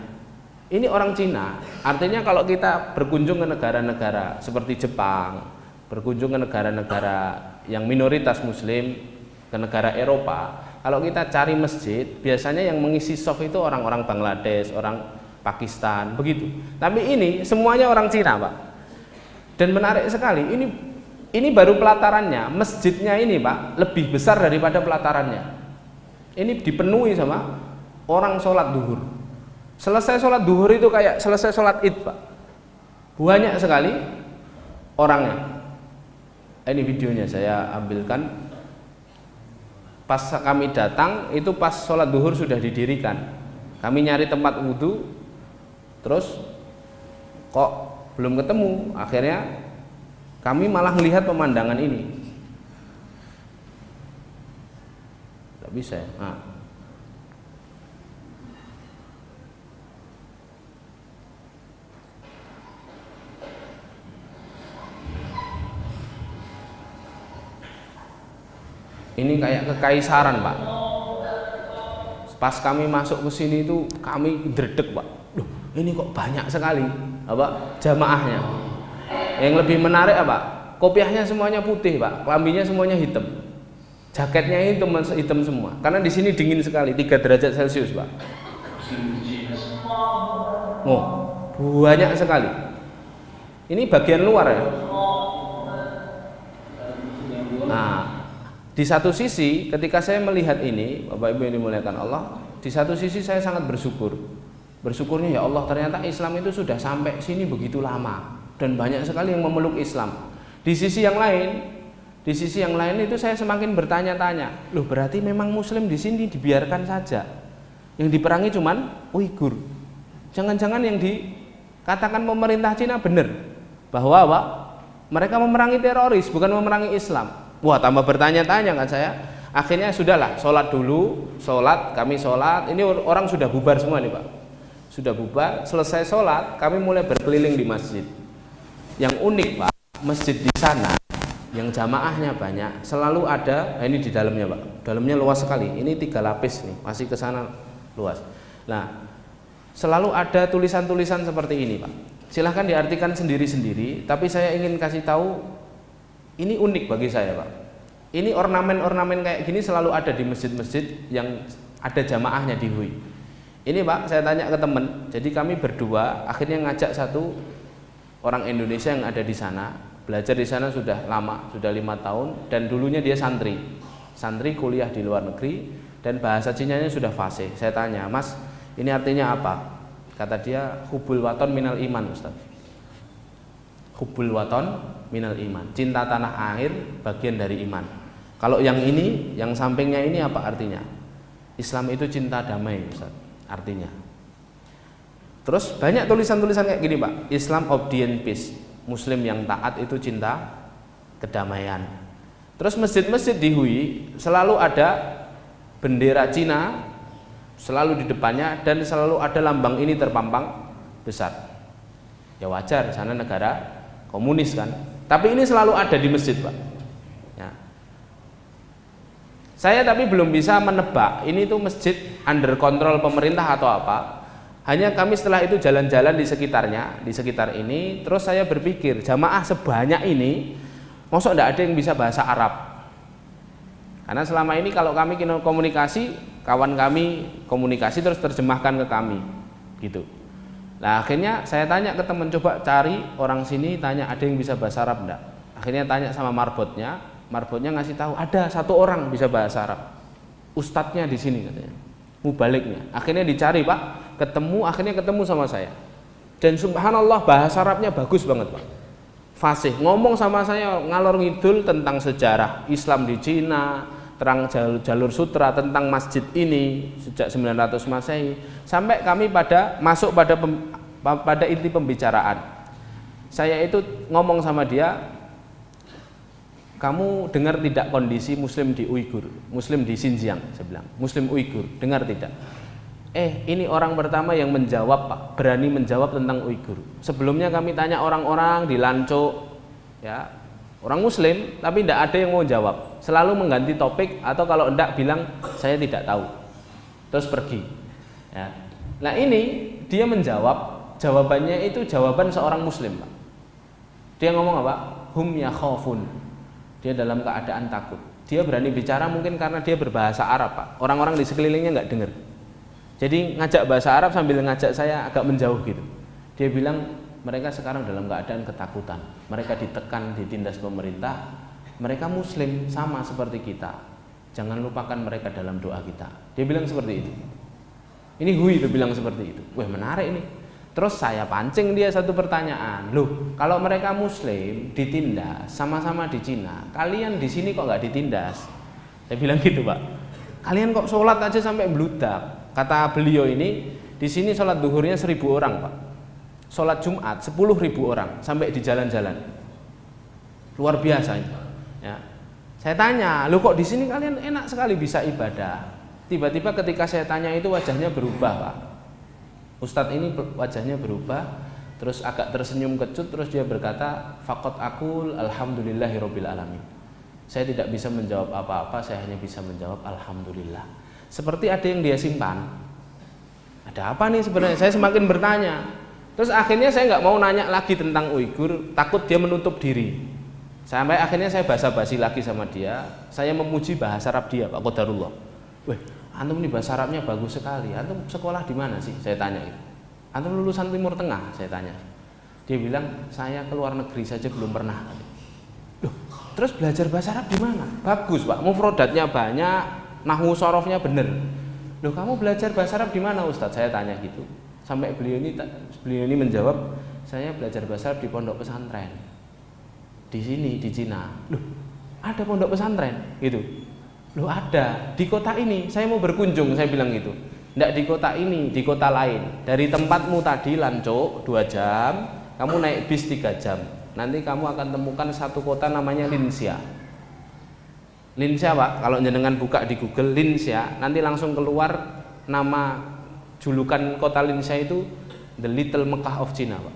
Ini orang Cina. Artinya kalau kita berkunjung ke negara-negara seperti Jepang, berkunjung ke negara-negara yang minoritas Muslim, ke negara Eropa, kalau kita cari masjid, biasanya yang mengisi soft itu orang-orang Bangladesh, orang Pakistan, begitu. Tapi ini semuanya orang Cina, Pak. Dan menarik sekali, ini Ini baru pelatarannya, masjidnya ini Pak lebih besar daripada pelatarannya. Ini dipenuhi sama orang sholat duhur. Selesai sholat duhur itu kayak selesai sholat id Pak. Banyak sekali orangnya. Ini videonya saya ambilkan. Pas kami datang itu pas sholat duhur sudah didirikan. Kami nyari tempat wudhu, terus kok belum ketemu. Akhirnya kami malah melihat pemandangan ini. Tidak bisa ya. Nah. Ini kayak kekaisaran Pak. Pas kami masuk ke sini itu kami dredeg Pak. Loh, ini kok banyak sekali apa jamaahnya. Yang lebih menarik apa? Kopiahnya semuanya putih Pak, kelambinya semuanya hitam. Jaketnya hitam semua. Karena di sini dingin sekali, 3 derajat Celcius Pak. Oh, banyak sekali. Ini bagian luar ya. Nah, di satu sisi ketika saya melihat ini, Bapak Ibu yang dimuliakan Allah, di satu sisi saya sangat bersyukur. Bersyukurnya ya Allah, ternyata Islam itu sudah sampai sini begitu lama dan banyak sekali yang memeluk Islam. Di sisi yang lain itu saya semakin bertanya-tanya, loh berarti memang Muslim di sini dibiarkan saja. Yang diperangi cuman Uighur. Jangan-jangan yang dikatakan pemerintah Cina benar bahwa Pak, mereka memerangi teroris bukan memerangi Islam. Wah, tambah bertanya-tanya kan saya. Akhirnya sudahlah, sholat dulu, kami sholat. Ini orang sudah bubar semua nih Pak. Sudah bubar, selesai sholat, kami mulai berkeliling di masjid. Yang unik Pak, masjid di sana yang jamaahnya banyak, selalu ada, ini di dalamnya Pak. Dalamnya luas sekali. Ini 3 lapis nih, masih ke sana luas. Nah, selalu ada tulisan-tulisan seperti ini Pak. Silahkan diartikan sendiri-sendiri, tapi saya ingin kasih tahu ini unik bagi saya Pak. Ini ornamen-ornamen kayak gini selalu ada di masjid-masjid yang ada jamaahnya di Hui. Ini Pak, saya tanya ke teman. Jadi kami berdua akhirnya ngajak satu orang Indonesia yang ada di sana. Belajar di sana sudah lama, sudah 5 tahun. Dan dulunya dia santri kuliah di luar negeri. Dan bahasa Cinanya sudah fasih. Saya tanya, Mas ini artinya apa? Kata dia, hubul waton minal iman Ustaz. Hubul waton minal iman, cinta tanah air bagian dari iman. Kalau yang ini, yang sampingnya ini apa artinya? Islam itu cinta damai Ustaz, artinya. Terus banyak tulisan-tulisan kayak gini Pak. Islam obedient peace, Muslim yang taat itu cinta kedamaian. Terus masjid-masjid di Hui selalu ada bendera Cina selalu di depannya dan selalu ada lambang ini terpampang besar. Ya wajar, sana negara komunis kan. Tapi ini selalu ada di masjid Pak ya. Saya tapi belum bisa menebak ini tuh masjid under kontrol pemerintah atau apa. Hanya kami setelah itu jalan-jalan di sekitar ini. Terus saya berpikir, jamaah sebanyak ini masa enggak ada yang bisa bahasa Arab. Karena selama ini kalau kami komunikasi, kawan kami komunikasi terus terjemahkan ke kami gitu. Nah akhirnya saya tanya ke teman, coba cari orang sini, tanya ada yang bisa bahasa Arab enggak. Akhirnya tanya sama marbotnya ngasih tahu ada 1 orang bisa bahasa Arab, ustadznya di sini katanya, mubaliknya. Akhirnya dicari Pak, akhirnya ketemu sama saya. Dan subhanallah bahasa Arabnya bagus banget Pak, fasih, ngomong sama saya ngalor ngidul tentang sejarah Islam di Cina, terang jalur sutra, tentang masjid ini sejak 900 Masehi, sampai kami masuk pada inti pembicaraan. Saya itu ngomong sama dia, kamu dengar tidak kondisi Muslim di Uighur, Muslim di Xinjiang, saya bilang, Muslim Uighur, dengar tidak? Ini orang pertama yang menjawab Pak, berani menjawab tentang Uighur. Sebelumnya kami tanya orang-orang di Lanco, ya, orang Muslim, tapi tidak ada yang mau jawab. Selalu mengganti topik atau kalau tidak bilang saya tidak tahu, terus pergi. Ya. Nah ini dia menjawab, jawabannya itu jawaban seorang Muslim Pak. Dia ngomong apa? Hum yakhafun. Dia dalam keadaan takut. Dia berani bicara mungkin karena dia berbahasa Arab Pak. Orang-orang di sekelilingnya nggak dengar. Jadi ngajak bahasa Arab sambil ngajak saya agak menjauh gitu. Dia bilang mereka sekarang dalam keadaan ketakutan. Mereka ditekan, ditindas pemerintah. Mereka muslim sama seperti kita. Jangan lupakan mereka dalam doa kita. Dia bilang seperti itu. Ini Hui dia bilang seperti itu. Wah, menarik ini. Terus saya pancing dia satu pertanyaan. Loh, kalau mereka muslim ditindas sama-sama di Cina, kalian di sini kok nggak ditindas? Saya bilang gitu, Pak. Kalian kok sholat aja sampai bludak. Kata beliau ini, di sini sholat duhurnya 1000 orang, Pak. Sholat Jumat 10.000 orang sampai di jalan-jalan. Luar biasa ini. Ya. Saya tanya, lo kok di sini kalian enak sekali bisa ibadah? Tiba-tiba ketika saya tanya itu wajahnya berubah, Pak. Ustadz ini wajahnya berubah, terus agak tersenyum kecut, terus dia berkata, faqat aqul alhamdulillahirabbil alamin. Saya tidak bisa menjawab apa-apa, saya hanya bisa menjawab alhamdulillah. Seperti ada yang dia simpan. Ada apa nih sebenarnya? Saya semakin bertanya. Terus akhirnya saya nggak mau nanya lagi tentang Uighur, takut dia menutup diri. Sampai akhirnya saya basa-basi lagi sama dia. Saya memuji bahasa Arab dia, Pak Qadarullah. Weh, antum ini bahasa Arabnya bagus sekali. Antum sekolah di mana sih? Saya tanya itu. Antum lulusan Timur Tengah? Saya tanya. Dia bilang, saya ke luar negeri saja belum pernah. Loh, terus belajar bahasa Arab di mana? Bagus, Pak. Mufrodatnya banyak, nahwu sorofnya bener. Loh, kamu belajar bahasa Arab di mana, Ustadz? Saya tanya gitu. Sampai beliau ini menjawab, saya belajar bahasa Arab di pondok pesantren. Di sini, di Cina. Loh, ada pondok pesantren? Gitu. Loh, ada. Di kota ini, saya mau berkunjung, saya bilang gitu. Nggak di kota ini, di kota lain. Dari tempatmu tadi, Lancuk, 2 jam, kamu naik bis 3 jam. Nanti kamu akan temukan satu kota namanya Linsia. Linsia, Pak, kalau jenengan buka di Google, Linsia, nanti langsung keluar nama julukan kota Linsia itu The Little Mekah of China, Pak.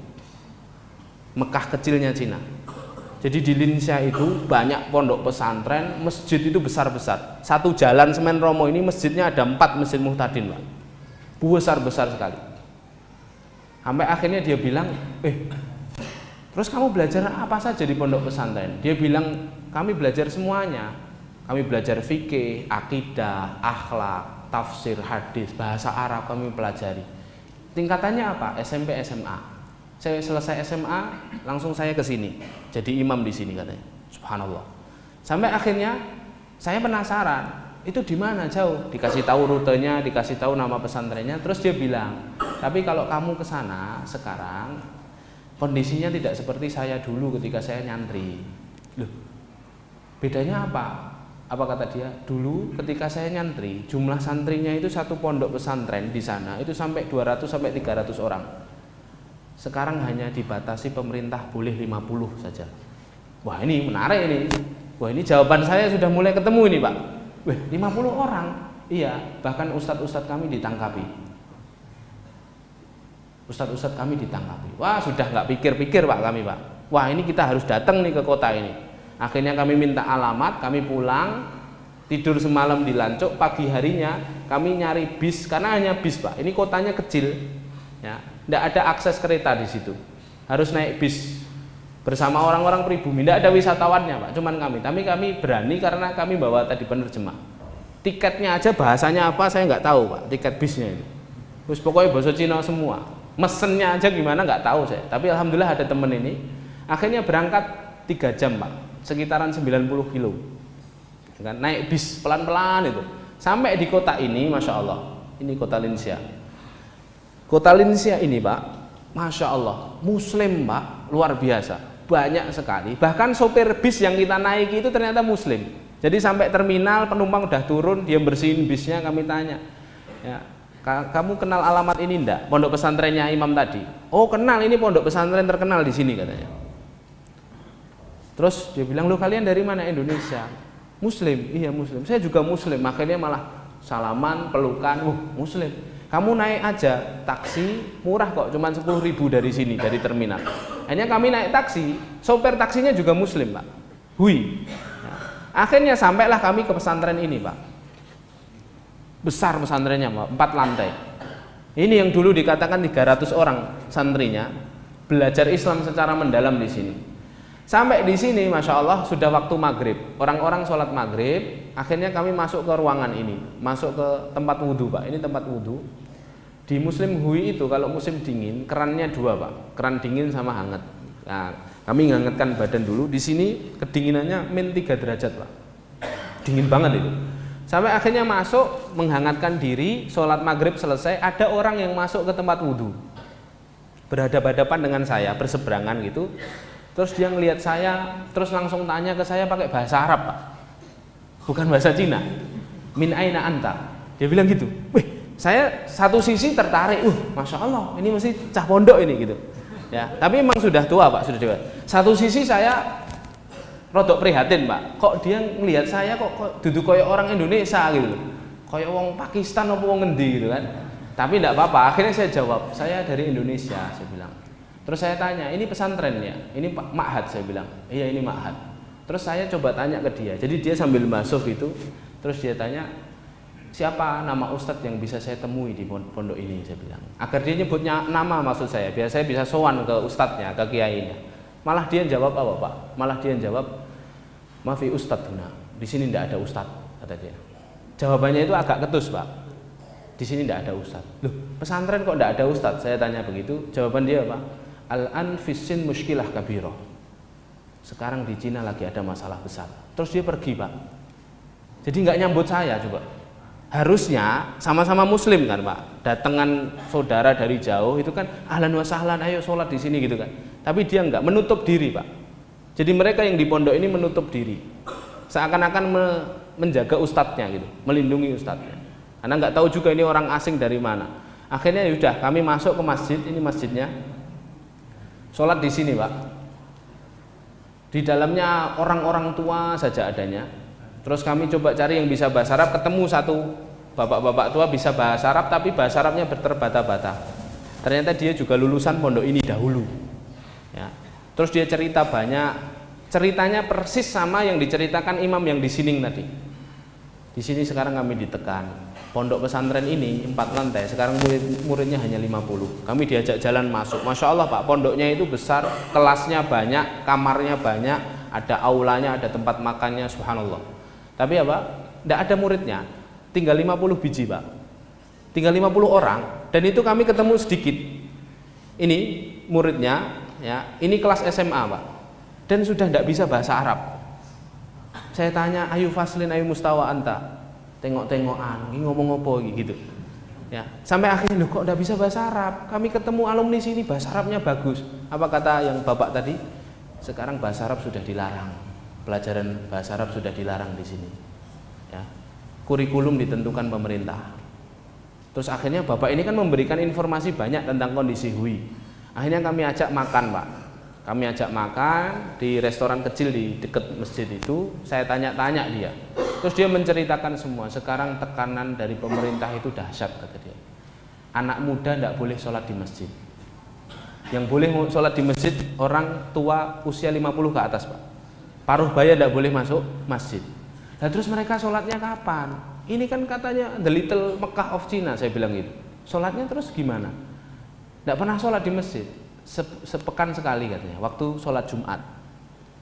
Mekah kecilnya Cina. Jadi di Linsia itu banyak pondok pesantren, masjid itu besar-besar. Satu jalan Semen Romo ini masjidnya ada 4 masjid muhtadin, Pak. Besar-besar sekali. Sampai akhirnya dia bilang, terus kamu belajar apa saja di pondok pesantren? Dia bilang, kami belajar semuanya. Kami belajar fikih, akidah, akhlak, tafsir, hadis, bahasa Arab kami pelajari. Tingkatannya apa? SMP, SMA. Saya selesai SMA, langsung saya ke sini. Jadi imam di sini katanya. Subhanallah. Sampai akhirnya saya penasaran, itu di mana jauh? Dikasih tahu rutenya, dikasih tahu nama pesantrennya, terus dia bilang, "Tapi kalau kamu ke sana sekarang, kondisinya tidak seperti saya dulu ketika saya nyantri." Loh, bedanya apa? Apa kata dia? Dulu ketika saya nyantri, jumlah santrinya itu satu pondok pesantren di sana itu sampai 200 sampai 300 orang. Sekarang hanya dibatasi pemerintah boleh 50 saja. Wah, ini menarik ini. Wah, ini jawaban saya sudah mulai ketemu ini, Pak. Wah, 50 orang. Iya, bahkan ustadz-ustadz kami ditangkapi. Ustadz-ustadz kami ditangkapi. Wah, sudah nggak pikir-pikir, Pak, kami, Pak. Wah, ini kita harus datang nih ke kota ini. Akhirnya kami minta alamat, kami pulang, tidur semalam di Lancuk, pagi harinya kami nyari bis, karena hanya bis, Pak. Ini kotanya kecil, ya, tidak ada akses kereta di situ, harus naik bis bersama orang-orang pribumi, tidak ada wisatawannya, Pak, cuman kami. Tapi kami berani karena kami bawa tadi penerjemah. Tiketnya aja bahasanya apa saya nggak tahu, Pak, tiket bisnya itu. Terus pokoknya bahasa Cina semua. Mesennya aja gimana nggak tahu saya. Tapi alhamdulillah ada temen ini. Akhirnya berangkat 3 jam, Pak. Sekitaran 90 kilo, kan? Naik bis pelan-pelan itu sampai di kota ini, masya Allah, ini kota Linsia. Kota Linsia ini, Pak, masya Allah, Muslim, Pak, luar biasa, banyak sekali. Bahkan sopir bis yang kita naiki itu ternyata Muslim. Jadi sampai terminal penumpang udah turun, dia bersihin bisnya, kami tanya, ya, kamu kenal alamat ini enggak? Pondok pesantrennya imam tadi. Oh, kenal, ini pondok pesantren terkenal di sini katanya. Terus dia bilang, "Loh, kalian dari mana?" "Indonesia." "Muslim?" "Iya, Muslim." "Saya juga Muslim." Akhirnya malah salaman, pelukan. Muslim. "Kamu naik aja taksi, murah kok, cuma 10.000 dari sini, dari terminal." Akhirnya kami naik taksi, sopir taksinya juga Muslim, Pak. Hui. Nah, akhirnya sampailah kami ke pesantren ini, Pak. Besar pesantrennya, Pak, 4 lantai. Ini yang dulu dikatakan 300 orang santrinya belajar Islam secara mendalam di sini. Sampai di sini, masya Allah, sudah waktu maghrib. Orang-orang sholat maghrib. Akhirnya kami masuk ke ruangan ini, masuk ke tempat wudhu, Pak. Ini tempat wudhu. Di Muslim Hui itu kalau musim dingin kerannya dua Pak, keran dingin sama hangat. Nah, kami menghangatkan badan dulu. Di sini kedinginannya -3 derajat Pak, dingin banget itu. Sampai akhirnya masuk menghangatkan diri, sholat maghrib selesai, ada orang yang masuk ke tempat wudhu, berhadapan-hadapan dengan saya, berseberangan gitu. Terus dia ngelihat saya, terus langsung tanya ke saya pakai bahasa Arab Pak, bukan bahasa Cina. Min aina anta? Dia bilang gitu. Wih, saya satu sisi tertarik, masya Allah, ini mesti cah pondok ini gitu. Ya, tapi memang sudah tua Pak, sudah tua. Satu sisi saya rodok prihatin Pak, kok dia ngelihat saya kok duduk kayak orang Indonesia gitu loh, kayak orang Pakistan atau orang ngendi gitu kan. Tapi tidak apa-apa, akhirnya saya jawab, saya dari Indonesia, saya bilang. Terus saya tanya, ini pesantren ya? Ini ma'had, saya bilang. Iya, ini ma'had. Terus saya coba tanya ke dia, jadi dia sambil masuk gitu, terus dia tanya, siapa nama ustadz yang bisa saya temui di pondok ini, saya bilang. Agar dia nyebutnya nama maksud saya, biar saya bisa sowan ke ustadznya, ke kiainya. Malah dia jawab apa Pak? Malah dia jawab, maafi ustadz huna, di sini tidak ada ustadz, kata dia. Jawabannya itu agak ketus Pak, di sini tidak ada ustadz. Loh, pesantren kok tidak ada ustadz? Saya tanya begitu, jawaban dia apa? Al-an fissin muskilah kabiroh, sekarang di Cina lagi ada masalah besar. Terus dia pergi Pak, jadi nggak nyambut saya coba. Harusnya sama-sama muslim kan Pak, datangan saudara dari jauh itu kan ahlan wa sahlan, ayo sholat di sini gitu kan. Tapi dia nggak, menutup diri Pak. Jadi mereka yang di pondok ini menutup diri, seakan-akan menjaga ustadznya gitu, melindungi ustadznya. Karena nggak tahu juga ini orang asing dari mana. Akhirnya yaudah kami masuk ke masjid, ini masjidnya, sholat di sini Pak. Di dalamnya orang-orang tua saja adanya. Terus kami coba cari yang bisa bahasa Arab, ketemu satu bapak-bapak tua bisa bahasa Arab, tapi bahasa Arabnya terbata-bata. Ternyata dia juga lulusan pondok ini dahulu. Ya. Terus dia cerita banyak, ceritanya persis sama yang diceritakan imam yang di sini tadi. Di sini sekarang kami ditekan. Pondok pesantren ini 4 lantai, sekarang muridnya hanya 50. Kami diajak jalan masuk. Masya Allah Pak, pondoknya itu besar, kelasnya banyak, kamarnya banyak, ada aulanya, ada tempat makannya, subhanallah. Tapi apa? Tidak ada muridnya, tinggal 50 biji Pak, tinggal 50 orang, dan itu kami ketemu sedikit. Ini muridnya, ya, ini kelas SMA Pak, dan sudah tidak bisa bahasa Arab. Saya tanya, ayu faslin, ayu mustawa anta, tengok-tengokan, ini ngomong apa gitu. Ya, sampai akhirnya loh kok tidak bisa bahasa Arab. Kami ketemu alumni sini bahasa Arabnya bagus. Apa kata yang bapak tadi? Sekarang bahasa Arab sudah dilarang. Pelajaran bahasa Arab sudah dilarang di sini. Ya. Kurikulum ditentukan pemerintah. Terus akhirnya bapak ini kan memberikan informasi banyak tentang kondisi Hui. Akhirnya kami ajak makan Pak. Kami ajak makan di restoran kecil di dekat masjid itu. Saya tanya-tanya dia. Terus dia menceritakan semua. Sekarang tekanan dari pemerintah itu dahsyat, kata dia. Anak muda tidak boleh sholat di masjid. Yang boleh sholat di masjid orang tua usia 50 ke atas Pak. Paruh baya tidak boleh masuk masjid. Nah, terus mereka sholatnya kapan? Ini kan katanya the little Mecca of China, saya bilang gitu. Sholatnya terus gimana? Tidak pernah sholat di masjid. Sepekan sekali katanya, waktu sholat Jumat.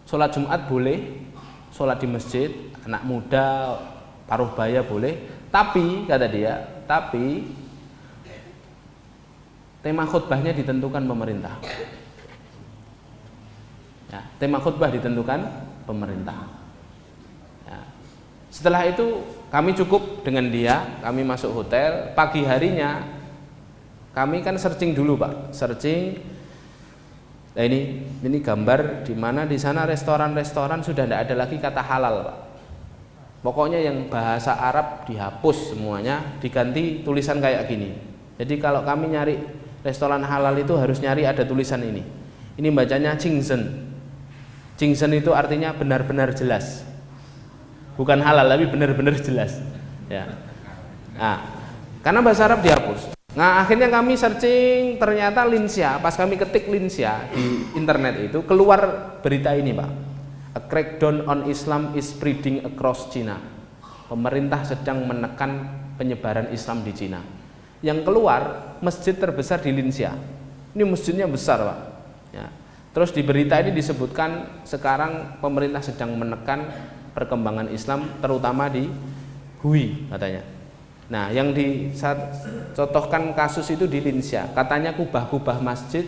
Sholat Jumat boleh, sholat di masjid, anak muda, paruh baya boleh. Tapi, kata dia, tapi tema khutbahnya ditentukan pemerintah. Ya, tema khutbah ditentukan pemerintah. Ya. Setelah itu kami cukup dengan dia, kami masuk hotel. Pagi harinya kami kan searching dulu Pak, searching. Nah ini gambar di mana di sana restoran-restoran sudah tidak ada lagi kata halal Pak. Pokoknya yang bahasa Arab dihapus semuanya, diganti tulisan kayak gini. Jadi kalau kami nyari restoran halal itu harus nyari ada tulisan ini. Ini bacanya Qingzhen. Qingzhen itu artinya benar-benar jelas, bukan halal tapi benar-benar jelas. Ya. Nah, karena bahasa Arab dihapus. Nah, akhirnya kami searching, ternyata Linsia. Pas kami ketik Linsia di internet itu keluar berita ini Pak. A crackdown on Islam is spreading across China. Pemerintah sedang menekan penyebaran Islam di Cina. Yang keluar masjid terbesar di Linsia. Ini masjidnya besar Pak. Ya. Terus di berita ini disebutkan sekarang pemerintah sedang menekan perkembangan Islam terutama di Hui katanya. Nah, yang dicontohkan kasus itu di Linsia. Katanya kubah-kubah masjid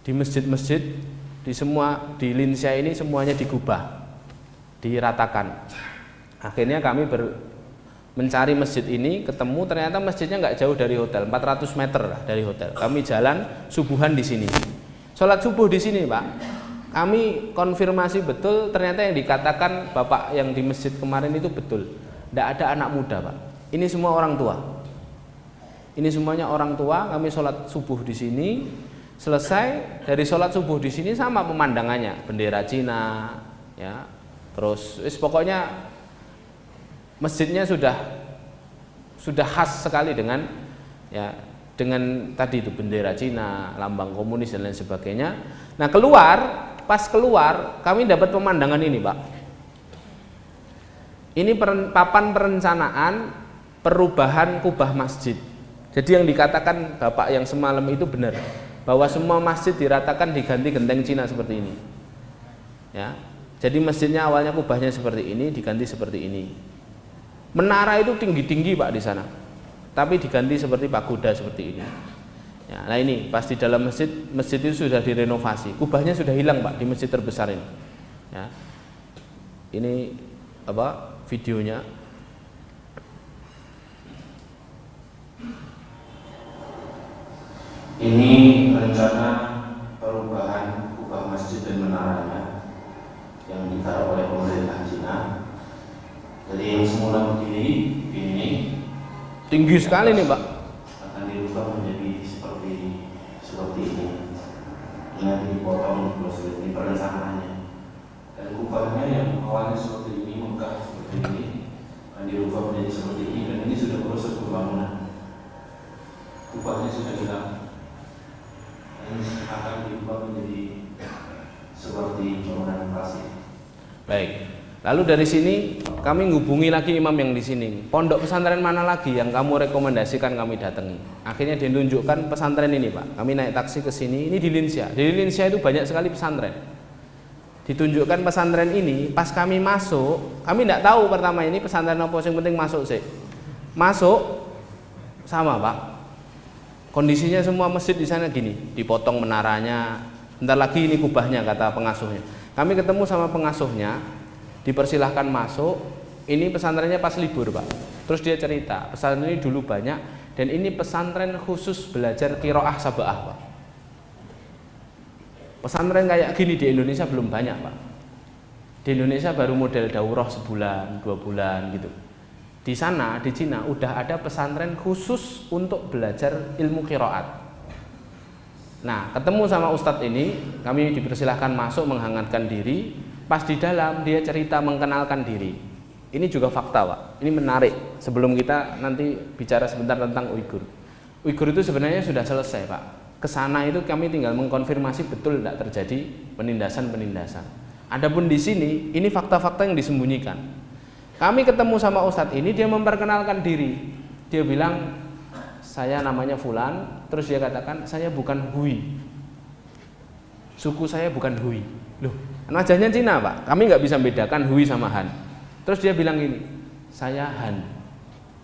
di masjid-masjid di Linsia ini semuanya digubah, diratakan. Akhirnya kami mencari masjid ini, ketemu ternyata masjidnya nggak jauh dari hotel, 400 meter dari hotel. Kami jalan subuhan di sini. Sholat subuh di sini, Pak. Kami konfirmasi betul, ternyata yang dikatakan Bapak yang di masjid kemarin itu betul. Tidak ada anak muda, Pak. Ini semua orang tua. Ini semuanya orang tua. Kami sholat subuh di sini. Selesai dari sholat subuh di sini sama pemandangannya, bendera Cina, ya. Terus, pokoknya masjidnya sudah khas sekali dengan tadi itu bendera Cina, lambang komunis dan lain sebagainya. Nah, pas keluar kami dapat pemandangan ini, Pak. Ini papan perencanaan perubahan kubah masjid. Jadi yang dikatakan Bapak yang semalam itu benar, bahwa semua masjid diratakan diganti genteng Cina seperti ini. Ya. Jadi masjidnya awalnya kubahnya seperti ini, diganti seperti ini. Menara itu tinggi-tinggi, Pak, di sana. Tapi diganti seperti pagoda seperti ini. Ya, nah ini pas di dalam masjid itu sudah direnovasi. Kubahnya sudah hilang, Pak, di masjid terbesar ini. Ya. Ini videonya. Ini rencana perubahan kubah masjid dan menaranya yang digarap oleh pemerintah Cina. Jadi yang semula begini, ini tinggi sekali nih, Pak. Akan dirubah menjadi seperti ini. Nanti dipotong terus, ini perencanaannya. Dan kubahnya yang awalnya seperti ini, megah seperti ini, akan dirubah menjadi seperti ini. Dan ini sudah proses pembangunan. Kubahnya sudah hilang. Dan akan dirubah menjadi seperti bangunan klasik. Baik. Lalu dari sini kami menghubungi lagi imam yang di sini. Pondok pesantren mana lagi yang kamu rekomendasikan kami datangi? Akhirnya ditunjukkan pesantren ini, Pak. Kami naik taksi ke sini. Ini di Linsia. Di Linsia itu banyak sekali pesantren. Ditunjukkan pesantren ini. Pas kami masuk, kami tidak tahu pertama ini pesantren apa, yang penting masuk sih. Masuk sama, Pak. Kondisinya semua masjid di sana gini, dipotong menaranya. Bentar lagi ini kubahnya, kata pengasuhnya. Kami ketemu sama pengasuhnya, dipersilahkan masuk. Ini pesantrennya pas libur, Pak. Terus dia cerita, pesantren ini dulu banyak dan ini pesantren khusus belajar qiraah sab'ah, Pak. Pesantren kayak gini di Indonesia belum banyak, Pak. Di Indonesia baru model daurah sebulan, 2 bulan gitu. Di sana, di Cina udah ada pesantren khusus untuk belajar ilmu qiraat. Nah, ketemu sama ustadz ini, kami dipersilahkan masuk menghangatkan diri. Pas di dalam dia cerita mengenalkan diri. Ini juga fakta, Pak. Ini menarik. Sebelum kita nanti bicara sebentar tentang Uighur. Uighur itu sebenarnya sudah selesai, Pak. Kesana itu kami tinggal mengkonfirmasi betul tidak terjadi penindasan-penindasan. Adapun di sini, ini fakta-fakta yang disembunyikan. Kami ketemu sama ustadz ini, dia memperkenalkan diri. Dia bilang, saya namanya Fulan. Terus dia katakan, saya bukan Hui. Suku saya bukan Hui. Loh, wajahnya Cina, Pak. Kami nggak bisa membedakan Hui sama Han. Terus dia bilang gini, saya Han.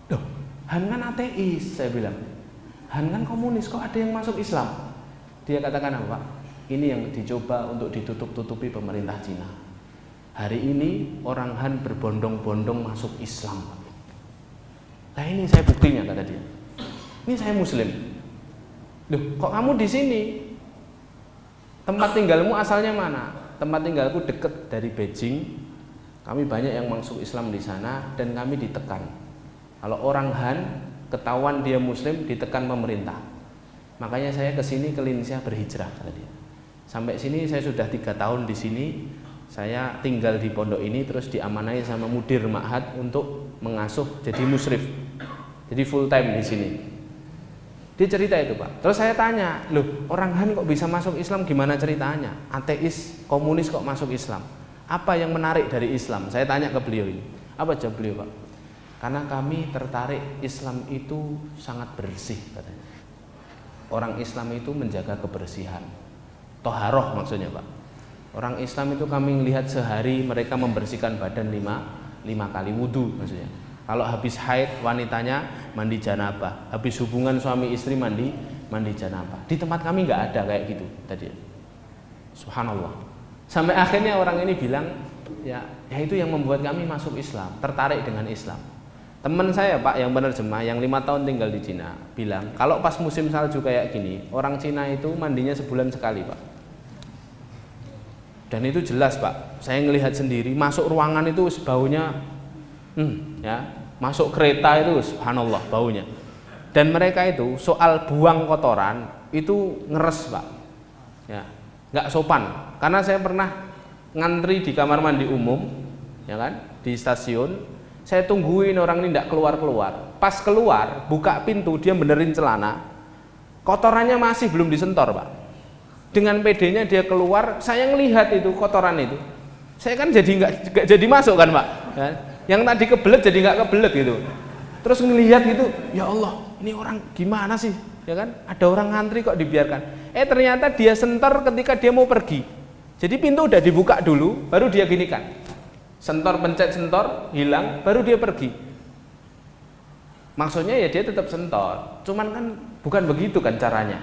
Loh, Han kan ateis, saya bilang. Han kan komunis, kok ada yang masuk Islam? Dia katakan apa, Pak? Ini yang dicoba untuk ditutup-tutupi pemerintah Cina. Hari ini orang Han berbondong-bondong masuk Islam, Pak. Nah ini saya buktinya, kata dia. Ini saya Muslim. Loh, kok kamu di sini? Tempat tinggalmu asalnya mana? Tempat tinggalku dekat dari Beijing. Kami banyak yang masuk Islam di sana dan kami ditekan. Kalau orang Han ketahuan dia Muslim, ditekan pemerintah. Makanya saya ke sini ke Linsia berhijrah, kata dia. Sampai sini saya sudah 3 tahun di sini. Saya tinggal di pondok ini terus diamanai sama mudir ma'had untuk mengasuh jadi musyrif. Jadi full time di sini. Dia cerita itu, Pak. Terus saya tanya, loh, orang Han kok bisa masuk Islam, gimana ceritanya? Ateis, komunis kok masuk Islam? Apa yang menarik dari Islam? Saya tanya ke beliau ini. Apa jawab beliau, Pak? Karena kami tertarik Islam itu sangat bersih, katanya. Orang Islam itu menjaga kebersihan. Toharoh maksudnya, Pak. Orang Islam itu kami melihat sehari mereka membersihkan badan 5 kali wudu maksudnya. Kalau habis haid wanitanya mandi janabah, habis hubungan suami istri mandi janabah. Di tempat kami nggak ada kayak gitu tadi. Subhanallah. Sampai akhirnya orang ini bilang, ya itu yang membuat kami masuk Islam, tertarik dengan Islam. Teman saya Pak yang penerjemah yang 5 tahun tinggal di Cina bilang, kalau pas musim salju kayak gini, orang Cina itu mandinya sebulan sekali Pak. Dan itu jelas Pak, saya ngelihat sendiri, masuk ruangan itu baunya, ya, masuk kereta itu subhanallah baunya. Dan mereka itu soal buang kotoran itu ngeres Pak, ya, nggak sopan. Karena saya pernah ngantri di kamar mandi umum, ya kan, di stasiun, saya tungguin orang ini tidak keluar. Pas keluar, buka pintu, dia benerin celana, kotorannya masih belum disentor Pak. Dengan PD-nya dia keluar, saya ngelihat itu kotoran itu, saya kan jadi nggak jadi masuk kan Pak, kan? Yang tadi kebelet jadi nggak kebelet gitu. Terus ngelihat gitu, ya Allah, ini orang gimana sih, ya kan? Ada orang ngantri kok dibiarkan. Ternyata dia sentor ketika dia mau pergi. Jadi pintu udah dibuka dulu, baru dia ginikan, sentor, pencet sentor, hilang, baru dia pergi. Maksudnya ya dia tetap sentor, cuman kan bukan begitu kan caranya.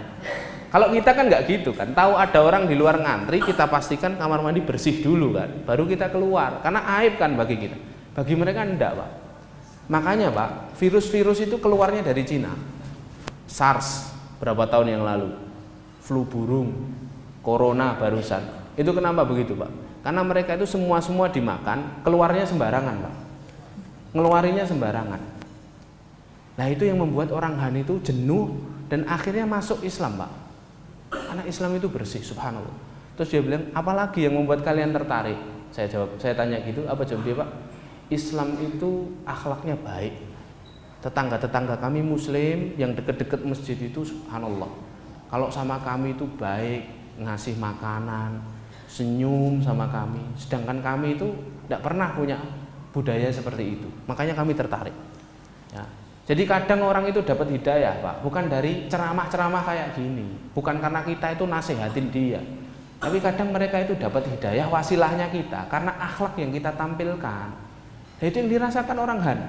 Kalau kita kan nggak gitu kan, tahu ada orang di luar ngantri, kita pastikan kamar mandi bersih dulu kan, baru kita keluar, karena aib kan bagi kita. Bagi mereka enggak Pak. Makanya Pak, virus-virus itu keluarnya dari Cina. SARS berapa tahun yang lalu, flu burung, corona barusan. Itu kenapa begitu Pak? Karena mereka itu semua dimakan, keluarnya sembarangan Pak. Ngeluarinya sembarangan. Nah itu yang membuat orang Han itu jenuh dan akhirnya masuk Islam Pak. Karena Islam itu bersih, subhanallah. Terus dia bilang, apalagi yang membuat kalian tertarik? Saya tanya gitu, apa jawab dia Pak? Islam itu akhlaknya baik. Tetangga-tetangga kami muslim yang deket-deket masjid itu subhanallah, kalau sama kami itu baik, ngasih makanan, senyum sama kami. Sedangkan kami itu tidak pernah punya budaya seperti itu. Makanya kami tertarik, ya. Jadi kadang orang itu dapat hidayah Pak, bukan dari ceramah-ceramah kayak gini, bukan karena kita itu nasihatin dia, tapi kadang mereka itu dapat hidayah wasilahnya kita, karena akhlak yang kita tampilkan. Nah, itu yang dirasakan orang Han,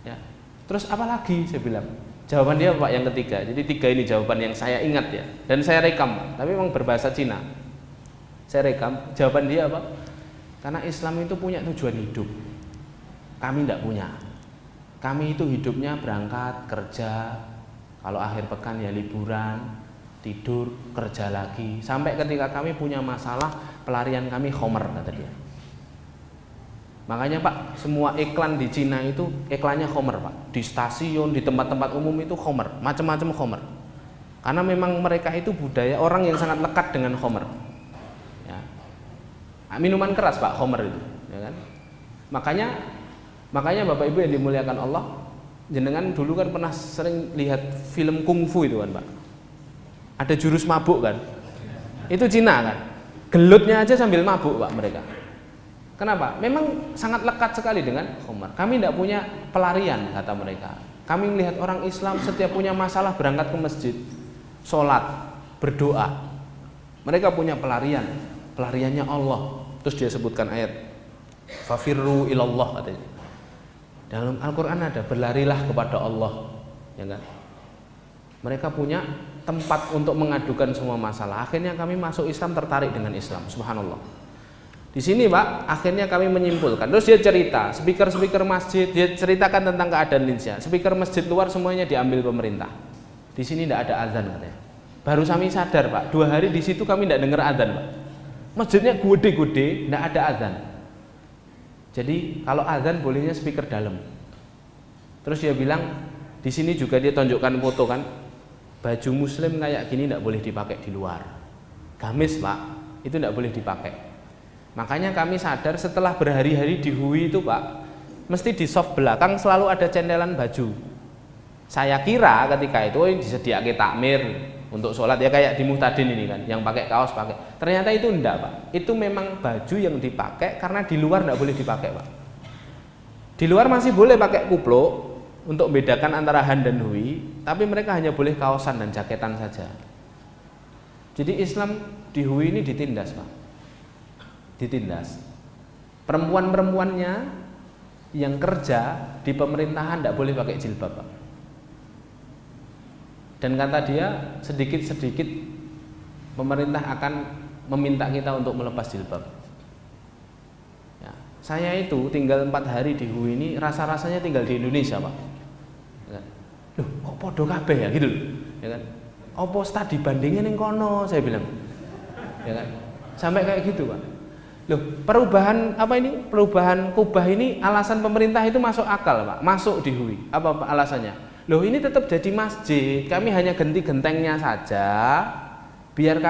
ya. Terus apa lagi saya bilang, jawaban dia Pak yang ketiga. Jadi 3 ini jawaban yang saya ingat ya, dan saya rekam Pak, tapi memang berbahasa Cina. Saya rekam, jawaban dia Pak, karena Islam itu punya tujuan hidup, kami tidak punya. Kami itu hidupnya berangkat kerja, kalau akhir pekan ya liburan, tidur, kerja lagi. Sampai ketika kami punya masalah, pelarian kami khomer kata dia. Makanya Pak, semua iklan di Cina itu iklannya khomer Pak. Di stasiun, di tempat-tempat umum itu khomer, macam-macam khomer. Karena memang mereka itu budaya orang yang sangat lekat dengan khomer. Ya. Minuman keras Pak, khomer itu, ya kan? Makanya Bapak Ibu yang dimuliakan Allah, jenengan dulu kan pernah sering lihat film kungfu itu kan Pak. Ada jurus mabuk kan? Itu Cina kan? Gelutnya aja sambil mabuk Pak mereka. Kenapa? Memang sangat lekat sekali dengan khamar. Kami tidak punya pelarian kata mereka. Kami melihat orang Islam setiap punya masalah berangkat ke masjid, sholat, berdoa. Mereka punya pelarian, pelariannya Allah. Terus dia sebutkan ayat fafirru ilallah katanya. Dalam Al-Quran ada berlarilah kepada Allah, ya kan? Mereka punya tempat untuk mengadukan semua masalah. Akhirnya kami masuk Islam, tertarik dengan Islam, subhanallah. Di sini Pak, akhirnya kami menyimpulkan. Terus dia cerita, speaker masjid, dia ceritakan tentang keadaan Indonesia. Speaker masjid luar semuanya diambil pemerintah. Di sini tidak ada azan katanya. Baru kami sadar Pak, 2 hari di situ kami tidak dengar azan Pak. Masjidnya gede-gede, tidak ada azan. Jadi kalau azan bolehnya speaker dalam. Terus dia bilang, di sini juga dia tunjukkan foto kan, baju muslim kayak gini tidak boleh dipakai di luar. Gamis Pak, itu tidak boleh dipakai. Makanya kami sadar setelah berhari-hari di Hui itu Pak, mesti di soft belakang selalu ada cendelan baju. Saya kira ketika itu disediakan takmir untuk sholat ya kayak di Muhtadin ini kan, yang pakai kaos pakai. Ternyata itu enggak Pak, itu memang baju yang dipakai karena di luar enggak boleh dipakai Pak. Di luar masih boleh pakai kupluk untuk membedakan antara Han dan Hui, tapi mereka hanya boleh kaosan dan jaketan saja. Jadi Islam di Hui ini ditindas Pak, ditindas. Perempuan-perempuannya yang kerja di pemerintahan tidak boleh pakai jilbab, Pak. Dan kata dia sedikit-sedikit pemerintah akan meminta kita untuk melepas jilbab. Ya, saya itu tinggal 4 hari di Hui ini rasa-rasanya tinggal di Indonesia, Pak. Ya, loh, kok podo kabeh ya gitu loh. Ya kan? Opo studi bandingnya ning kono, saya bilang. Ya kan? Sampai kayak gitu, Pak. Loh, perubahan apa ini? Perubahan Kubah ini alasan pemerintah itu masuk akal, Pak. Masuk di Hui. Apa alasannya? Loh, ini tetap jadi masjid. Kami hanya ganti gentengnya saja. Biar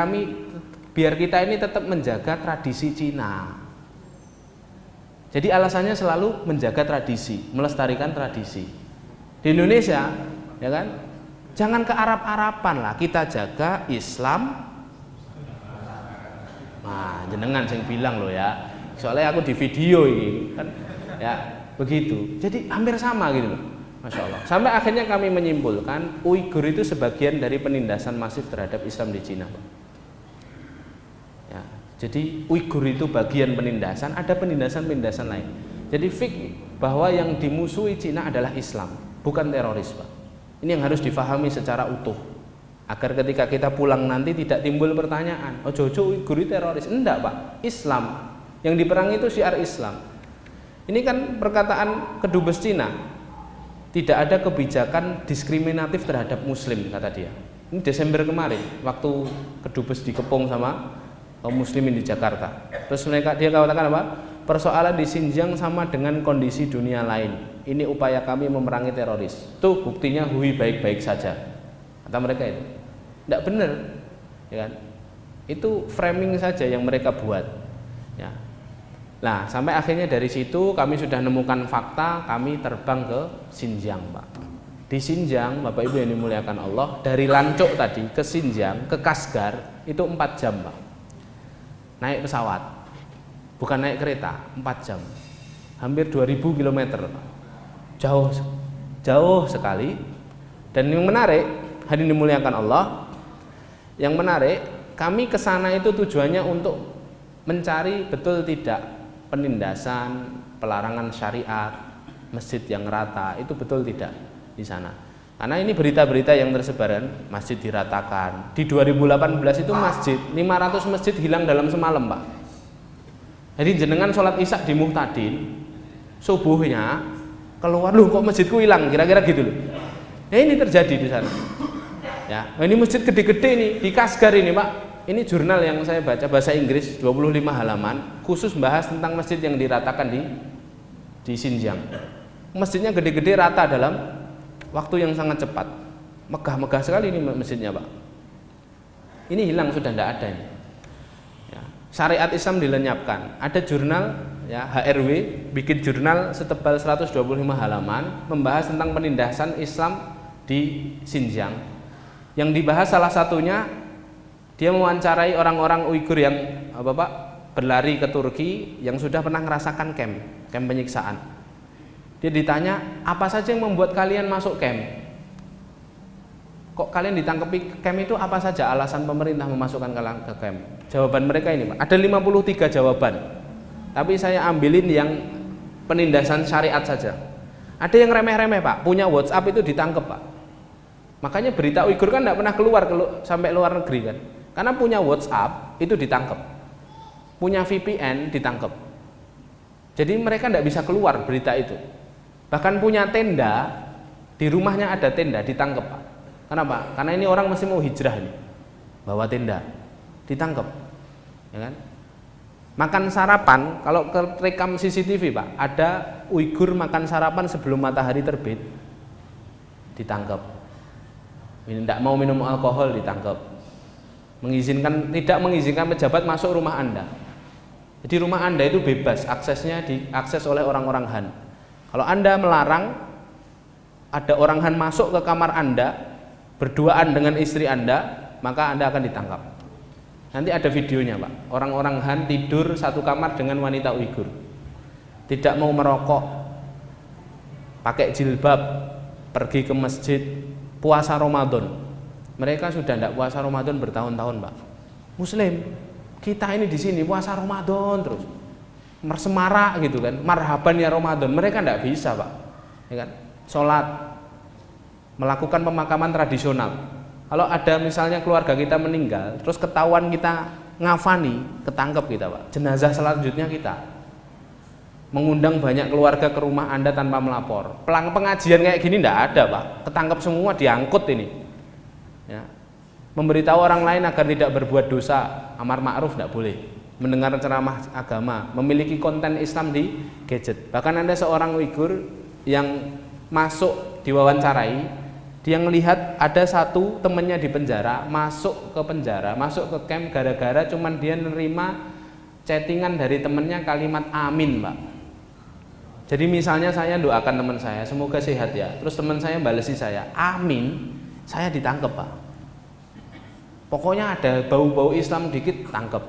kita ini tetap menjaga tradisi Cina. Jadi alasannya selalu menjaga tradisi, melestarikan tradisi. Di Indonesia, ya kan? Jangan ke Arab-Araban lah, kita jaga Islam. Nah, jenengan sing bilang loh ya. Soalnya aku di video ini kan ya begitu. Jadi hampir sama gitu loh. Masya Allah. Sampai akhirnya kami menyimpulkan Uighur itu sebagian dari penindasan masif terhadap Islam di Cina, Pak. Ya, jadi Uighur itu bagian penindasan, ada penindasan-penindasan lain. Jadi fikih bahwa yang dimusuhi Cina adalah Islam, bukan teroris, Pak. Ini yang harus difahami secara utuh. Agar ketika kita pulang nanti tidak timbul pertanyaan, oh Jojo Uighur itu teroris. Enggak, Pak. Islam. Yang diperangi itu syiar Islam. Ini kan perkataan kedubes Cina. Tidak ada kebijakan diskriminatif terhadap Muslim, kata dia. Ini Desember kemarin, waktu kedubes dikepung sama kaum Muslimin di Jakarta. Terus dia katakan apa? Persoalan di Xinjiang sama dengan kondisi dunia lain. Ini upaya kami memerangi teroris. Tuh buktinya Hui baik-baik saja. Kata mereka itu. Tidak benar, ya kan? Itu framing saja yang mereka buat. Ya. Nah, sampai akhirnya dari situ kami sudah menemukan fakta, kami terbang ke Xinjiang, Pak. Di Xinjiang, Bapak Ibu yang dimuliakan Allah, dari Lancuk tadi ke Xinjiang, ke Kashgar, itu 4 jam, Pak. Naik pesawat, bukan naik kereta, 4 jam. Hampir 2000 km, Pak. Jauh sekali. Dan yang menarik, hadirin dimuliakan Allah, yang menarik, kami ke sana itu tujuannya untuk mencari betul tidak penindasan, pelarangan syariat, masjid yang rata, itu betul tidak di sana. Karena ini berita-berita yang tersebaran, masjid diratakan. Di 2018 itu masjid, 500 masjid hilang dalam semalam, Pak. Jadi jenengan sholat isya di Muhtadin, subuhnya keluar, loh kok masjidku hilang, kira-kira gitu loh. Ya ini terjadi di sana. Ya, ini masjid gede-gede nih, di Kashgar ini, Pak. Ini jurnal yang saya baca bahasa Inggris 25 halaman khusus bahas tentang masjid yang diratakan di Xinjiang. Masjidnya gede-gede rata dalam waktu yang sangat cepat. Megah-megah sekali ini masjidnya, Pak. Ini hilang sudah tidak ada ini. Ya, syariat Islam dilenyapkan. Ada jurnal ya HRW bikin jurnal setebal 125 halaman membahas tentang penindasan Islam di Xinjiang. Yang dibahas salah satunya dia mewawancarai orang-orang Uighur yang Pak, berlari ke Turki yang sudah pernah merasakan camp penyiksaan. Dia ditanya, apa saja yang membuat kalian masuk camp? Kok kalian ditangkapi camp itu apa saja alasan pemerintah memasukkan kalian ke camp? Jawaban mereka ini, Pak. Ada 53 jawaban. Tapi saya ambilin yang penindasan syariat saja. Ada yang remeh-remeh, Pak. Punya WhatsApp itu ditangkap, Pak. Makanya berita Uighur kan tidak pernah keluar sampai luar negeri kan. Karena punya WhatsApp itu ditangkap, punya VPN ditangkap. Jadi mereka tidak bisa keluar berita itu. Bahkan punya tenda, di rumahnya ada tenda ditangkap, Pak. Kenapa? Karena ini orang mesti mau hijrah nih, bawa tenda, ditangkap, ya kan? Makan sarapan, kalau rekam CCTV, Pak, ada Uighur makan sarapan sebelum matahari terbit, ditangkap. Ini tidak mau minum alkohol, ditangkap. Tidak mengizinkan pejabat masuk rumah Anda. Jadi rumah Anda itu bebas, aksesnya diakses oleh orang-orang Han. Kalau Anda melarang ada orang Han masuk ke kamar Anda berduaan dengan istri Anda, maka Anda akan ditangkap. Nanti ada videonya, Pak. Orang-orang Han tidur satu kamar dengan wanita Uighur. Tidak mau merokok, pakai jilbab, pergi ke masjid, puasa Ramadan. Mereka sudah tidak puasa Ramadan bertahun-tahun, Pak. Muslim, kita ini di sini puasa Ramadan terus. semarak gitu kan, marhaban ya Ramadan. Mereka tidak bisa Pak, ya kan? Sholat, melakukan pemakaman tradisional. Kalau ada misalnya keluarga kita meninggal, terus ketahuan kita ngafani, ketangkep kita Pak. Jenazah selanjutnya kita mengundang banyak keluarga ke rumah Anda tanpa melapor. Pengajian kayak gini tidak ada Pak, ketangkep semua, diangkut ini. Ya. Memberitahu orang lain agar tidak berbuat dosa, amar ma'ruf tidak boleh. Mendengar ceramah agama, memiliki konten Islam di gadget. Bahkan ada seorang Uighur yang masuk diwawancarai, dia melihat ada satu temannya di penjara, masuk ke penjara, masuk ke camp gara-gara cuman dia nerima chattingan dari temannya kalimat amin Pak. Jadi misalnya saya doakan teman saya semoga sehat ya, terus teman saya balesi saya amin, saya ditangkap Pak. Pokoknya ada bau-bau Islam dikit tangkap.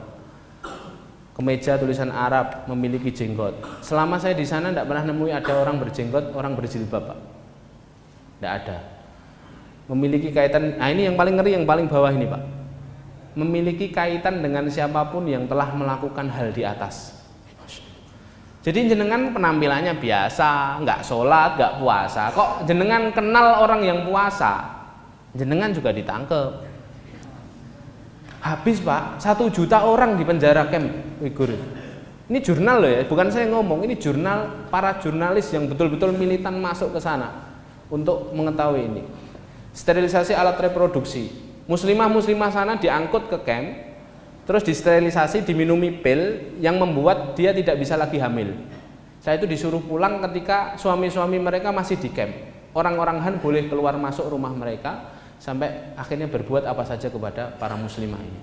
Kemeja tulisan Arab, memiliki jenggot. Selama saya di sana tidak pernah nemui ada orang berjenggot, orang berjilbab Pak. Tidak ada. Memiliki kaitan, nah ini yang paling ngeri, yang paling bawah ini Pak. Memiliki kaitan dengan siapapun yang telah melakukan hal di atas. Jadi jenengan penampilannya biasa, nggak sholat, nggak puasa. Kok jenengan kenal orang yang puasa, jenengan juga ditangkap. Habis Pak, 1 juta orang di penjara camp Uighur. Ini jurnal loh ya, bukan saya ngomong. Ini jurnal para jurnalis yang betul-betul militan masuk ke sana untuk mengetahui ini. Sterilisasi alat reproduksi. Muslimah sana diangkut ke camp, terus disterilisasi, diminumi pil yang membuat dia tidak bisa lagi hamil. Saya itu disuruh pulang ketika suami-suami mereka masih di camp. Orang-orang Han boleh keluar masuk rumah mereka sampai akhirnya berbuat apa saja kepada para muslimah ini.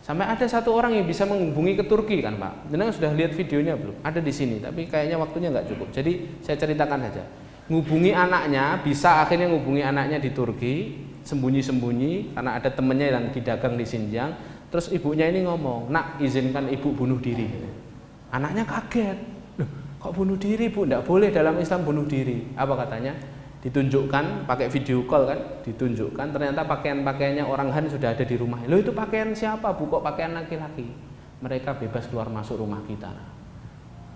Sampai ada satu orang yang bisa menghubungi ke Turki kan Pak. Jenengan sudah lihat videonya belum? Ada di sini, tapi kayaknya waktunya nggak cukup. Jadi saya ceritakan saja. Ngubungi anaknya, bisa akhirnya ngubungi anaknya di Turki, sembunyi-sembunyi karena ada temennya yang didagang di Xinjiang. Terus ibunya ini ngomong, nak izinkan ibu bunuh diri. Anaknya kaget, loh kok bunuh diri Bu? Tidak boleh dalam Islam bunuh diri. Apa katanya? Ditunjukkan, pakai video call kan, ditunjukkan ternyata pakaian-pakaiannya orang Han sudah ada di rumah. Loh itu pakaian siapa Bu? Kok pakaian laki-laki? Mereka bebas keluar masuk rumah kita.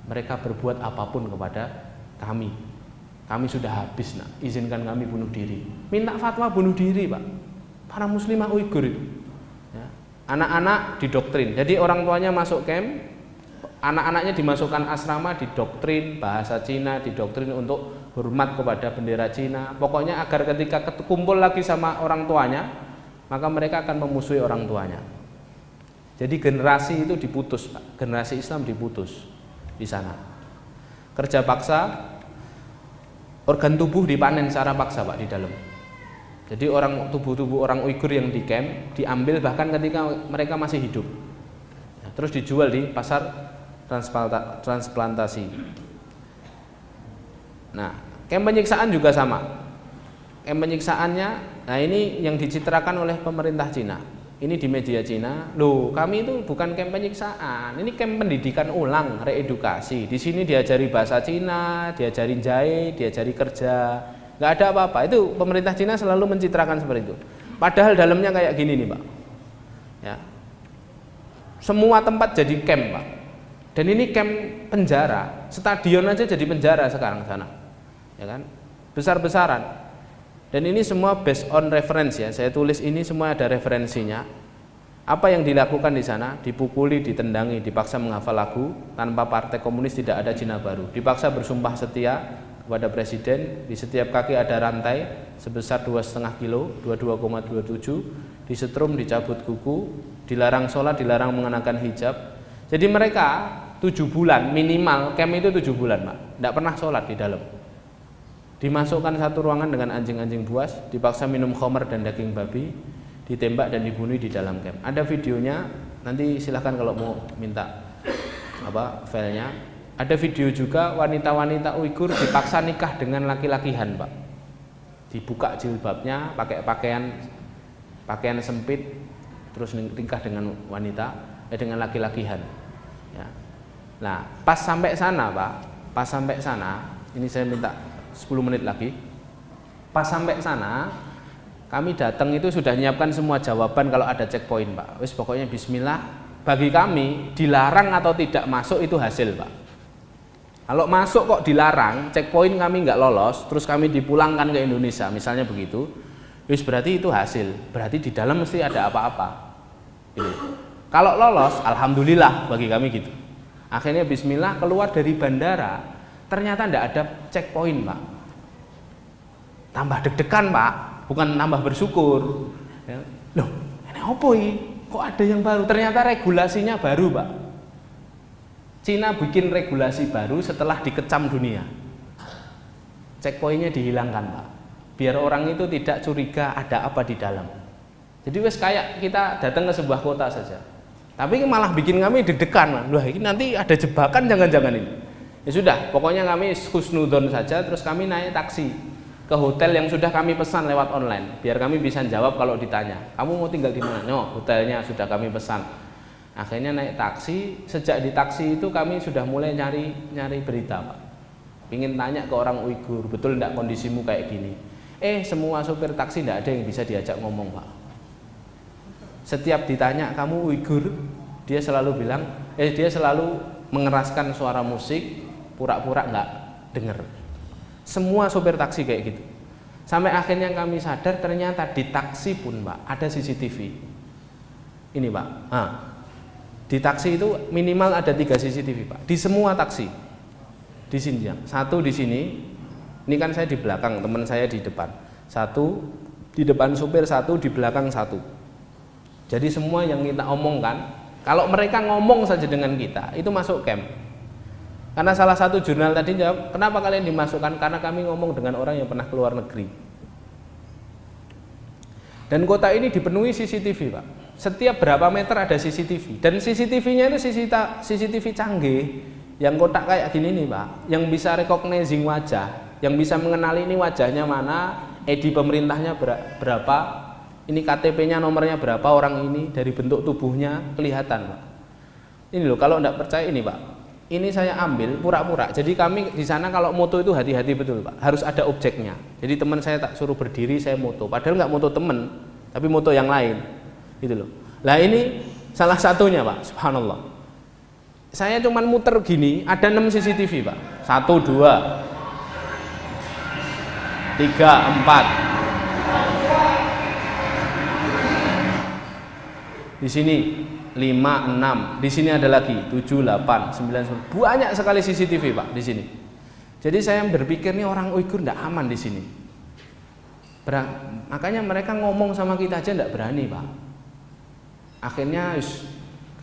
Mereka berbuat apapun kepada kami. Kami sudah habis nak, izinkan kami bunuh diri. Minta fatwa bunuh diri Pak. Para muslimah Uighur itu. Ya. Anak-anak didoktrin. Jadi orang tuanya masuk camp, anak-anaknya dimasukkan asrama, didoktrin bahasa Cina, didoktrin untuk hormat kepada bendera Cina. Pokoknya agar ketika kumpul lagi sama orang tuanya, maka mereka akan memusuhi orang tuanya. Jadi generasi itu diputus Pak. Generasi Islam diputus di sana. Kerja paksa, organ tubuh dipanen secara paksa Pak di dalam. Jadi tubuh-tubuh orang Uighur yang di camp diambil bahkan ketika mereka masih hidup. Terus dijual di pasar transplantasi. Nah, camp penyiksaan juga sama. Camp penyiksaannya, nah ini yang dicitrakan oleh pemerintah Cina. Ini di media Cina. Loh, kami itu bukan camp penyiksaan. Ini camp pendidikan ulang, reedukasi. Di sini diajari bahasa Cina, diajari jahit, diajari kerja. Nggak ada apa-apa. Itu pemerintah Cina selalu mencitrakan seperti itu. Padahal dalamnya kayak gini nih, Pak. Ya. Semua tempat jadi camp, Pak. Dan ini camp penjara. Stadion aja jadi penjara sekarang sana. Ya kan? Besar-besaran. Dan ini semua based on reference ya. Saya tulis ini semua ada referensinya. Apa yang dilakukan di sana? Dipukuli, ditendangi, dipaksa menghafal lagu. Tanpa Partai Komunis tidak ada Cina Baru. Dipaksa bersumpah setia kepada presiden. Di setiap kaki ada rantai sebesar 2,5 kilo, 22,27. Disetrum, dicabut kuku, dilarang sholat, dilarang mengenakan hijab. Jadi mereka 7 bulan minimal, camp itu 7 bulan, Pak. Tidak pernah sholat di dalam. Dimasukkan satu ruangan dengan anjing-anjing buas, dipaksa minum khamar dan daging babi, ditembak dan dibunuh di dalam camp. Ada videonya, nanti silahkan kalau mau minta filenya. Ada video juga wanita-wanita Uighur dipaksa nikah dengan laki-laki Han, Pak. Dibuka jilbabnya, pakai pakaian sempit, terus nikah dengan dengan laki-laki Han. Ya. Nah, pas sampai sana, Pak, ini saya minta 10 menit lagi. Pas sampai sana, kami datang itu sudah menyiapkan semua jawaban kalau ada checkpoint, Pak. Wis pokoknya bismillah, bagi kami dilarang atau tidak masuk itu hasil, Pak. Kalau masuk kok dilarang, checkpoint kami nggak lolos, terus kami dipulangkan ke Indonesia, misalnya begitu, wis berarti itu hasil, berarti di dalam mesti ada apa-apa. Gitu. Kalau lolos, alhamdulillah bagi kami gitu. Akhirnya bismillah keluar dari bandara, ternyata nggak ada checkpoint, Pak. Tambah deg-degan, Pak, bukan tambah bersyukur. Ya. Loh, ini apa ini? Kok ada yang baru? Ternyata regulasinya baru, Pak. Cina bikin regulasi baru setelah dikecam dunia. Checkpointnya dihilangkan, Pak. Biar orang itu tidak curiga ada apa di dalam. Jadi wes kayak kita datang ke sebuah kota saja. Tapi malah bikin kami deg-degan. Wah, ini nanti ada jebakan jangan-jangan ini. Ya sudah, pokoknya kami husnudon saja, terus kami naik taksi ke hotel yang sudah kami pesan lewat online. Biar kami bisa jawab kalau ditanya, kamu mau tinggal di mana? No, hotelnya sudah kami pesan. Akhirnya naik taksi, sejak di taksi itu kami sudah mulai nyari berita, Pak. Pingin tanya ke orang Uighur, betul enggak kondisimu kayak gini? Semua sopir taksi enggak ada yang bisa diajak ngomong, Pak. Setiap ditanya, kamu Uighur? Dia selalu bilang, dia selalu mengeraskan suara musik, pura-pura enggak dengar. Semua sopir taksi kayak gitu. Sampai akhirnya kami sadar ternyata di taksi pun, Pak, ada CCTV. Ini, Pak. Di taksi itu minimal ada 3 CCTV, Pak. Di semua taksi. Di sini ya. 1 di sini. Ini kan saya di belakang, teman saya di depan. 1 di depan supir, 1 di belakang 1. Jadi semua yang kita omongkan, kalau mereka ngomong saja dengan kita, itu masuk camp. Karena salah satu jurnal tadi jawab, kenapa kalian dimasukkan? Karena kami ngomong dengan orang yang pernah keluar negeri. Dan kota ini dipenuhi CCTV, Pak. Setiap berapa meter ada CCTV. Dan CCTV-nya itu CCTV canggih, yang kotak kayak gini nih, Pak, yang bisa recognizing wajah, yang bisa mengenali ini wajahnya mana, ID pemerintahnya berapa, ini KTP-nya nomornya berapa, orang ini dari bentuk tubuhnya kelihatan, Pak. Ini loh, kalau enggak percaya ini, Pak. Ini saya ambil pura-pura. Jadi kami di sana kalau moto itu hati-hati betul, Pak. Harus ada objeknya. Jadi teman saya tak suruh berdiri, saya moto. Padahal nggak moto teman, tapi moto yang lain. Gitu loh. Lah ini salah satunya, Pak. Subhanallah. Saya cuman muter gini, ada 6 CCTV, Pak. 1, 2, 3, 4. Di sini 5, 6. Di sini ada lagi 7, 8, 9, 10. Banyak sekali CCTV, Pak, di sini. Jadi saya berpikir nih orang Uighur enggak aman di sini. Makanya mereka ngomong sama kita aja enggak berani, Pak. Akhirnya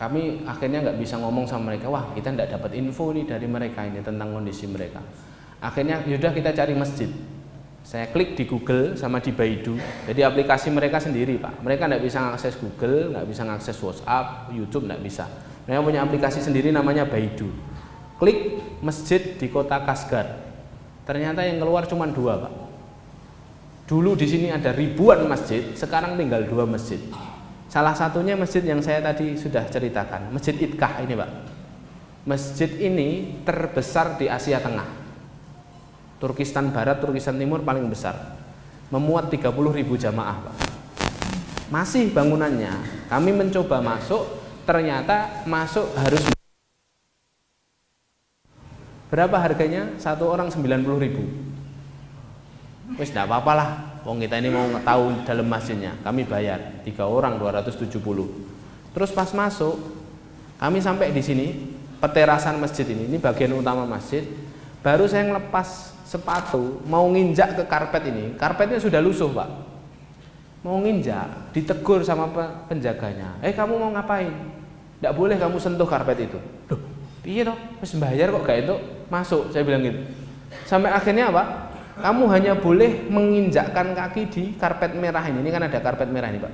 kami nggak bisa ngomong sama mereka. Wah, kita nggak dapat info nih dari mereka ini tentang kondisi mereka. Akhirnya yaudah kita cari masjid. Saya klik di Google sama di Baidu. Jadi aplikasi mereka sendiri, Pak. Mereka nggak bisa mengakses Google, nggak bisa mengakses WhatsApp, YouTube nggak bisa. Mereka punya aplikasi sendiri namanya Baidu. Klik masjid di kota Kashgar. Ternyata yang keluar cuma 2, Pak. Dulu di sini ada ribuan masjid, sekarang tinggal 2 masjid. Salah satunya masjid yang saya tadi sudah ceritakan, Masjid Itkah ini, Pak. Masjid ini terbesar di Asia Tengah. Turkistan Barat, Turkistan Timur paling besar. Memuat 30.000 jamaah, Pak. Masih bangunannya. Kami mencoba masuk, ternyata masuk harus berapa harganya? 1 orang 90.000. Wis enggak apa-apa lah. Wong kita ini mau tahu dalam masjidnya, kami bayar 3 orang 270. Terus pas masuk, kami sampai di sini, peterasan masjid ini bagian utama masjid. Baru saya ngelepas sepatu, mau nginjak ke karpet ini, karpetnya sudah lusuh, Pak. Mau nginjak, ditegur sama penjaganya. Kamu mau ngapain? Tidak boleh kamu sentuh karpet itu. Duh, piye toh? Wis bayar kok gak itu masuk, saya bilang gitu. Sampai akhirnya apa? Kamu hanya boleh menginjakkan kaki di karpet merah ini. Ini kan ada karpet merah ini, Pak.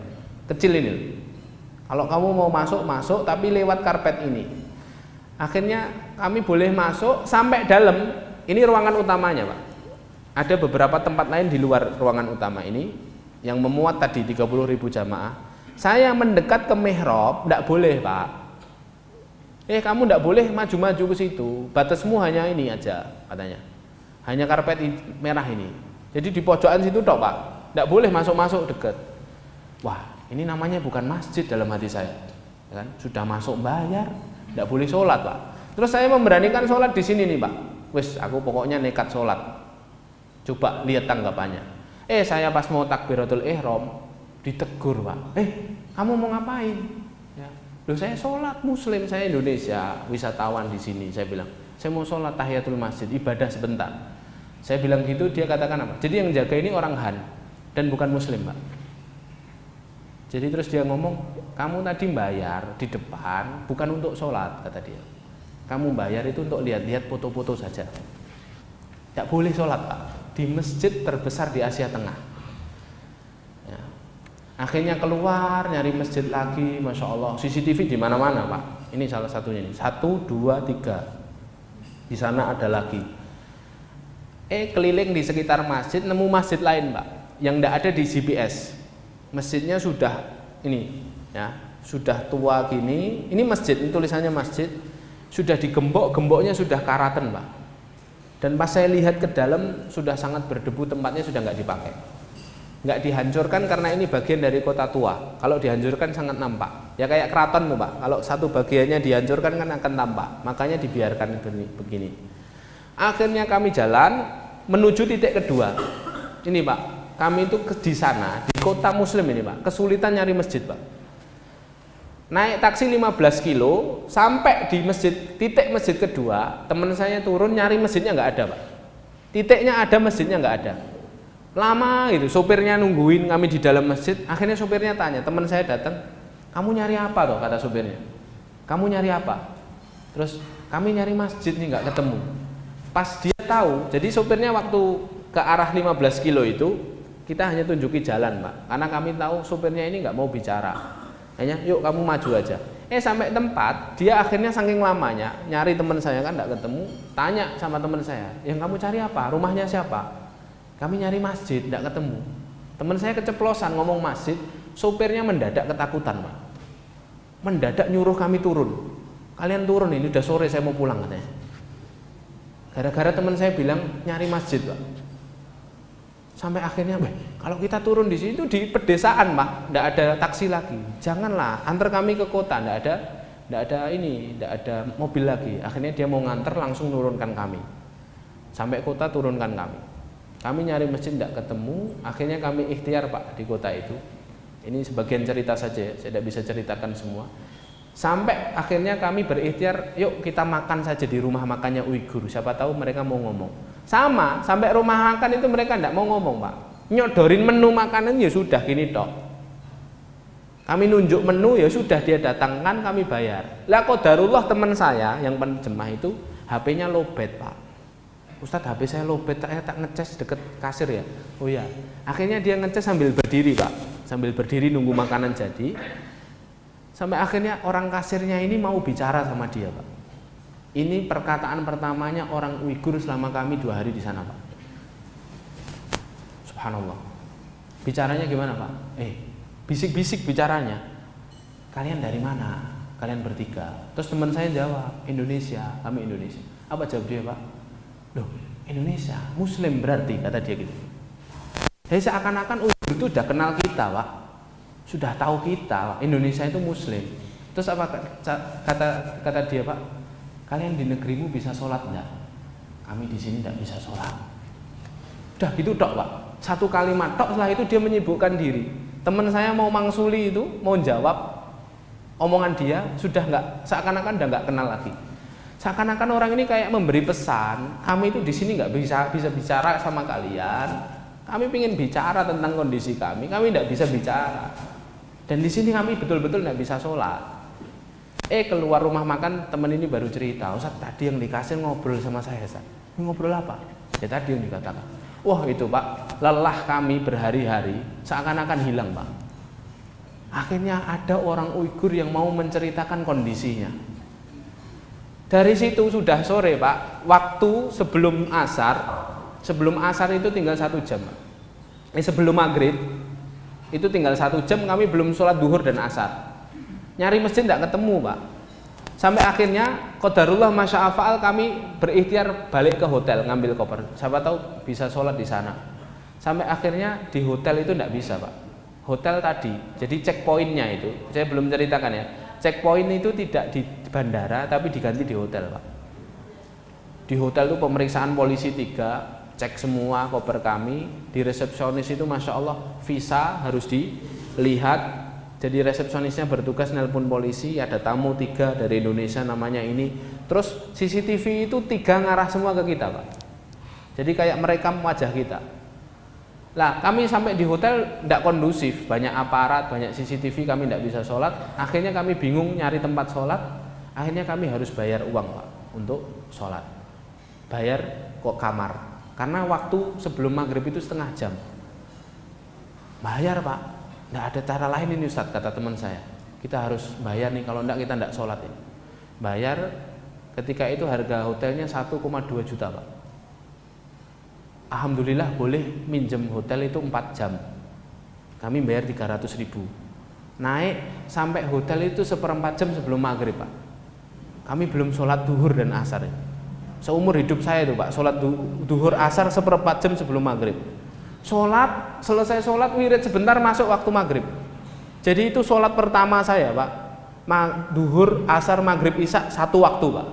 Kecil ini. Kalau kamu mau masuk, tapi lewat karpet ini. Akhirnya kami boleh masuk sampai dalam. Ini ruangan utamanya, Pak. Ada beberapa tempat lain di luar ruangan utama ini yang memuat tadi 30.000 jamaah. Saya mendekat ke mihrab, tidak boleh, Pak. Kamu tidak boleh maju-maju ke situ. Batasmu hanya ini aja, katanya. Hanya karpet merah ini. Jadi di pojokan situ tok, Pak. Tidak boleh masuk-masuk dekat. Wah, ini namanya bukan masjid dalam hati saya. ya kan? Sudah masuk bayar, tidak boleh sholat Pak. Terus saya memberanikan sholat di sini nih Pak. Wes, aku pokoknya nekat sholat. Coba lihat tanggapannya. Saya pas mau takbiratul ihram ditegur Pak. Kamu mau ngapain? Ya. Loh, saya sholat Muslim, saya Indonesia, wisatawan di sini. Saya bilang, saya mau sholat tahiyatul masjid, ibadah sebentar. Saya bilang gitu, dia katakan apa? Jadi yang jaga ini orang Han dan bukan Muslim Pak. Jadi terus dia ngomong, kamu tadi bayar di depan bukan untuk sholat, kata dia. Kamu bayar itu untuk lihat-lihat foto-foto saja. Tidak boleh sholat Pak di masjid terbesar di Asia Tengah. Ya. Akhirnya keluar nyari masjid lagi, masya Allah. CCTV di mana-mana Pak. Ini salah satunya ini. 1, 2, 3. Di sana ada lagi. Keliling di sekitar masjid nemu masjid lain Pak yang tidak ada di GPS. Masjidnya sudah ini ya, sudah tua gini. Ini masjid, ini tulisannya masjid. Sudah digembok, gemboknya sudah karatan Pak. Dan pas saya lihat ke dalam sudah sangat berdebu, tempatnya sudah nggak dipakai. Nggak dihancurkan karena ini bagian dari kota tua. Kalau dihancurkan sangat nampak. Ya kayak keraton tuh Pak. Kalau satu bagiannya dihancurkan kan akan tampak. Makanya dibiarkan begini. Akhirnya kami jalan menuju titik kedua. Ini Pak, kami itu di sana di kota Muslim ini Pak, kesulitan nyari masjid Pak. Naik taksi 15 kilo sampai di masjid, titik masjid kedua, teman saya turun nyari masjidnya nggak ada Pak. Titiknya ada, masjidnya nggak ada. Lama gitu, sopirnya nungguin kami di dalam masjid. Akhirnya sopirnya tanya, teman saya datang, kamu nyari apa toh, kata sopirnya. Kamu nyari apa? Terus kami nyari masjid nih nggak ketemu. Pas dia tahu, jadi sopirnya waktu ke arah 15 kilo itu kita hanya tunjuki jalan Pak, karena kami tahu sopirnya ini nggak mau bicara. Hanya yuk kamu maju aja. Sampai tempat dia akhirnya saking lamanya nyari teman saya kan nggak ketemu, tanya sama teman saya, yang kamu cari apa? Rumahnya siapa? Kami nyari masjid, nggak ketemu. Teman saya keceplosan ngomong masjid, sopirnya mendadak ketakutan Pak. Mendadak nyuruh kami turun. Kalian turun, ini udah sore saya mau pulang katanya. Gara-gara teman saya bilang nyari masjid Pak. Sampai akhirnya, kalau kita turun di sini itu di pedesaan Pak, tidak ada taksi lagi. Janganlah antar kami ke kota, tidak ada mobil lagi. Akhirnya dia mau nganter langsung turunkan kami. Sampai kota turunkan kami. Kami nyari masjid tidak ketemu. Akhirnya kami ikhtiar Pak di kota itu. Ini sebagian cerita saja, saya tidak bisa ceritakan semua. Sampai akhirnya kami berikhtiar, yuk kita makan saja di rumah makannya Uighur. Siapa tahu mereka mau ngomong. Sama, sampai rumah makan itu mereka tidak mau ngomong Pak. Nyodorin menu makanan ya sudah gini tok. Kami nunjuk menu ya sudah, dia datangkan kami bayar. Lah qadarullah teman saya yang penjemah itu HP-nya lowbat Pak. Ustadz, HP saya lowbat, saya tak ngecas deket kasir ya. Oh ya, akhirnya dia ngecas sambil berdiri Pak, sambil berdiri nunggu makanan jadi. Sampai akhirnya orang kasirnya ini mau bicara sama dia Pak. Ini perkataan pertamanya orang Uighur selama kami 2 hari di sana Pak. Subhanallah. Bicaranya gimana Pak? Bisik-bisik bicaranya. Kalian dari mana? Kalian bertiga. Terus teman saya jawab, Indonesia, kami Indonesia. Apa jawab dia Pak? Loh, Indonesia, Muslim berarti, kata dia gitu. Jadi seakan-akan Uighur itu udah kenal kita Pak. Sudah tahu kita Indonesia itu Muslim. Terus apa kata dia Pak? Kalian di negerimu bisa sholat enggak? Kami di sini tidak bisa sholat. Udah gitu tok Pak. Satu kalimat tok, setelah itu dia menyibukkan diri. Teman saya mau mangsuli itu, mau jawab omongan dia, sudah nggak, seakan-akan udah nggak kenal lagi. Seakan-akan orang ini kayak memberi pesan, kami itu di sini nggak bisa bicara sama kalian. Kami ingin bicara tentang kondisi kami tidak bisa bicara. Dan di sini kami betul-betul nggak bisa sholat. Keluar rumah makan, teman ini baru cerita, Ustaz tadi yang dikasih ngobrol sama saya, Ustaz. Ngobrol apa? Ya tadi yang dikatakan. Wah itu Pak, lelah kami berhari-hari seakan-akan hilang Pak. Akhirnya ada orang Uighur yang mau menceritakan kondisinya. Dari situ sudah sore Pak, waktu sebelum asar itu tinggal 1 jam Pak. Sebelum maghrib itu tinggal 1 jam, kami belum sholat duhur dan asar. Nyari masjid tidak ketemu Pak. Sampai akhirnya qadarullah masya'afa'al kami berikhtiar balik ke hotel ngambil koper. Siapa tahu bisa sholat di sana. Sampai akhirnya di hotel itu tidak bisa Pak. Hotel tadi, jadi checkpointnya itu, saya belum ceritakan ya. checkpoint itu tidak di bandara tapi diganti di hotel, Pak. Di hotel itu pemeriksaan polisi 3, cek semua koper kami. Di resepsionis itu Masya Allah visa harus dilihat. Jadi resepsionisnya bertugas nelpon polisi, ada tamu 3 dari Indonesia namanya ini. Terus CCTV itu 3 ngarah semua ke kita, Pak. Jadi kayak merekam wajah kita. Lah kami sampai di hotel tidak kondusif, banyak aparat, banyak CCTV, kami tidak bisa sholat. Akhirnya kami bingung nyari tempat sholat. Akhirnya kami harus bayar uang, Pak, untuk sholat. Bayar kok kamar, karena waktu sebelum maghrib itu setengah jam. Bayar, Pak, tidak ada cara lain ini Ustadz, kata teman saya. Kita harus bayar nih, kalau tidak kita tidak sholat ini. Bayar, ketika itu harga hotelnya 1,2 juta, Pak. Alhamdulillah boleh minjem hotel itu 4 jam. Kami bayar 300.000. Naik sampai hotel itu 1/4 jam sebelum maghrib, Pak. Kami belum sholat duhur dan asar. Seumur hidup saya itu, Pak, sholat duhur asar 1/4 jam sebelum maghrib. Sholat, selesai sholat wirid sebentar masuk waktu maghrib. Jadi itu sholat pertama saya, Pak. Duhur, asar, maghrib, isya 1 waktu, Pak.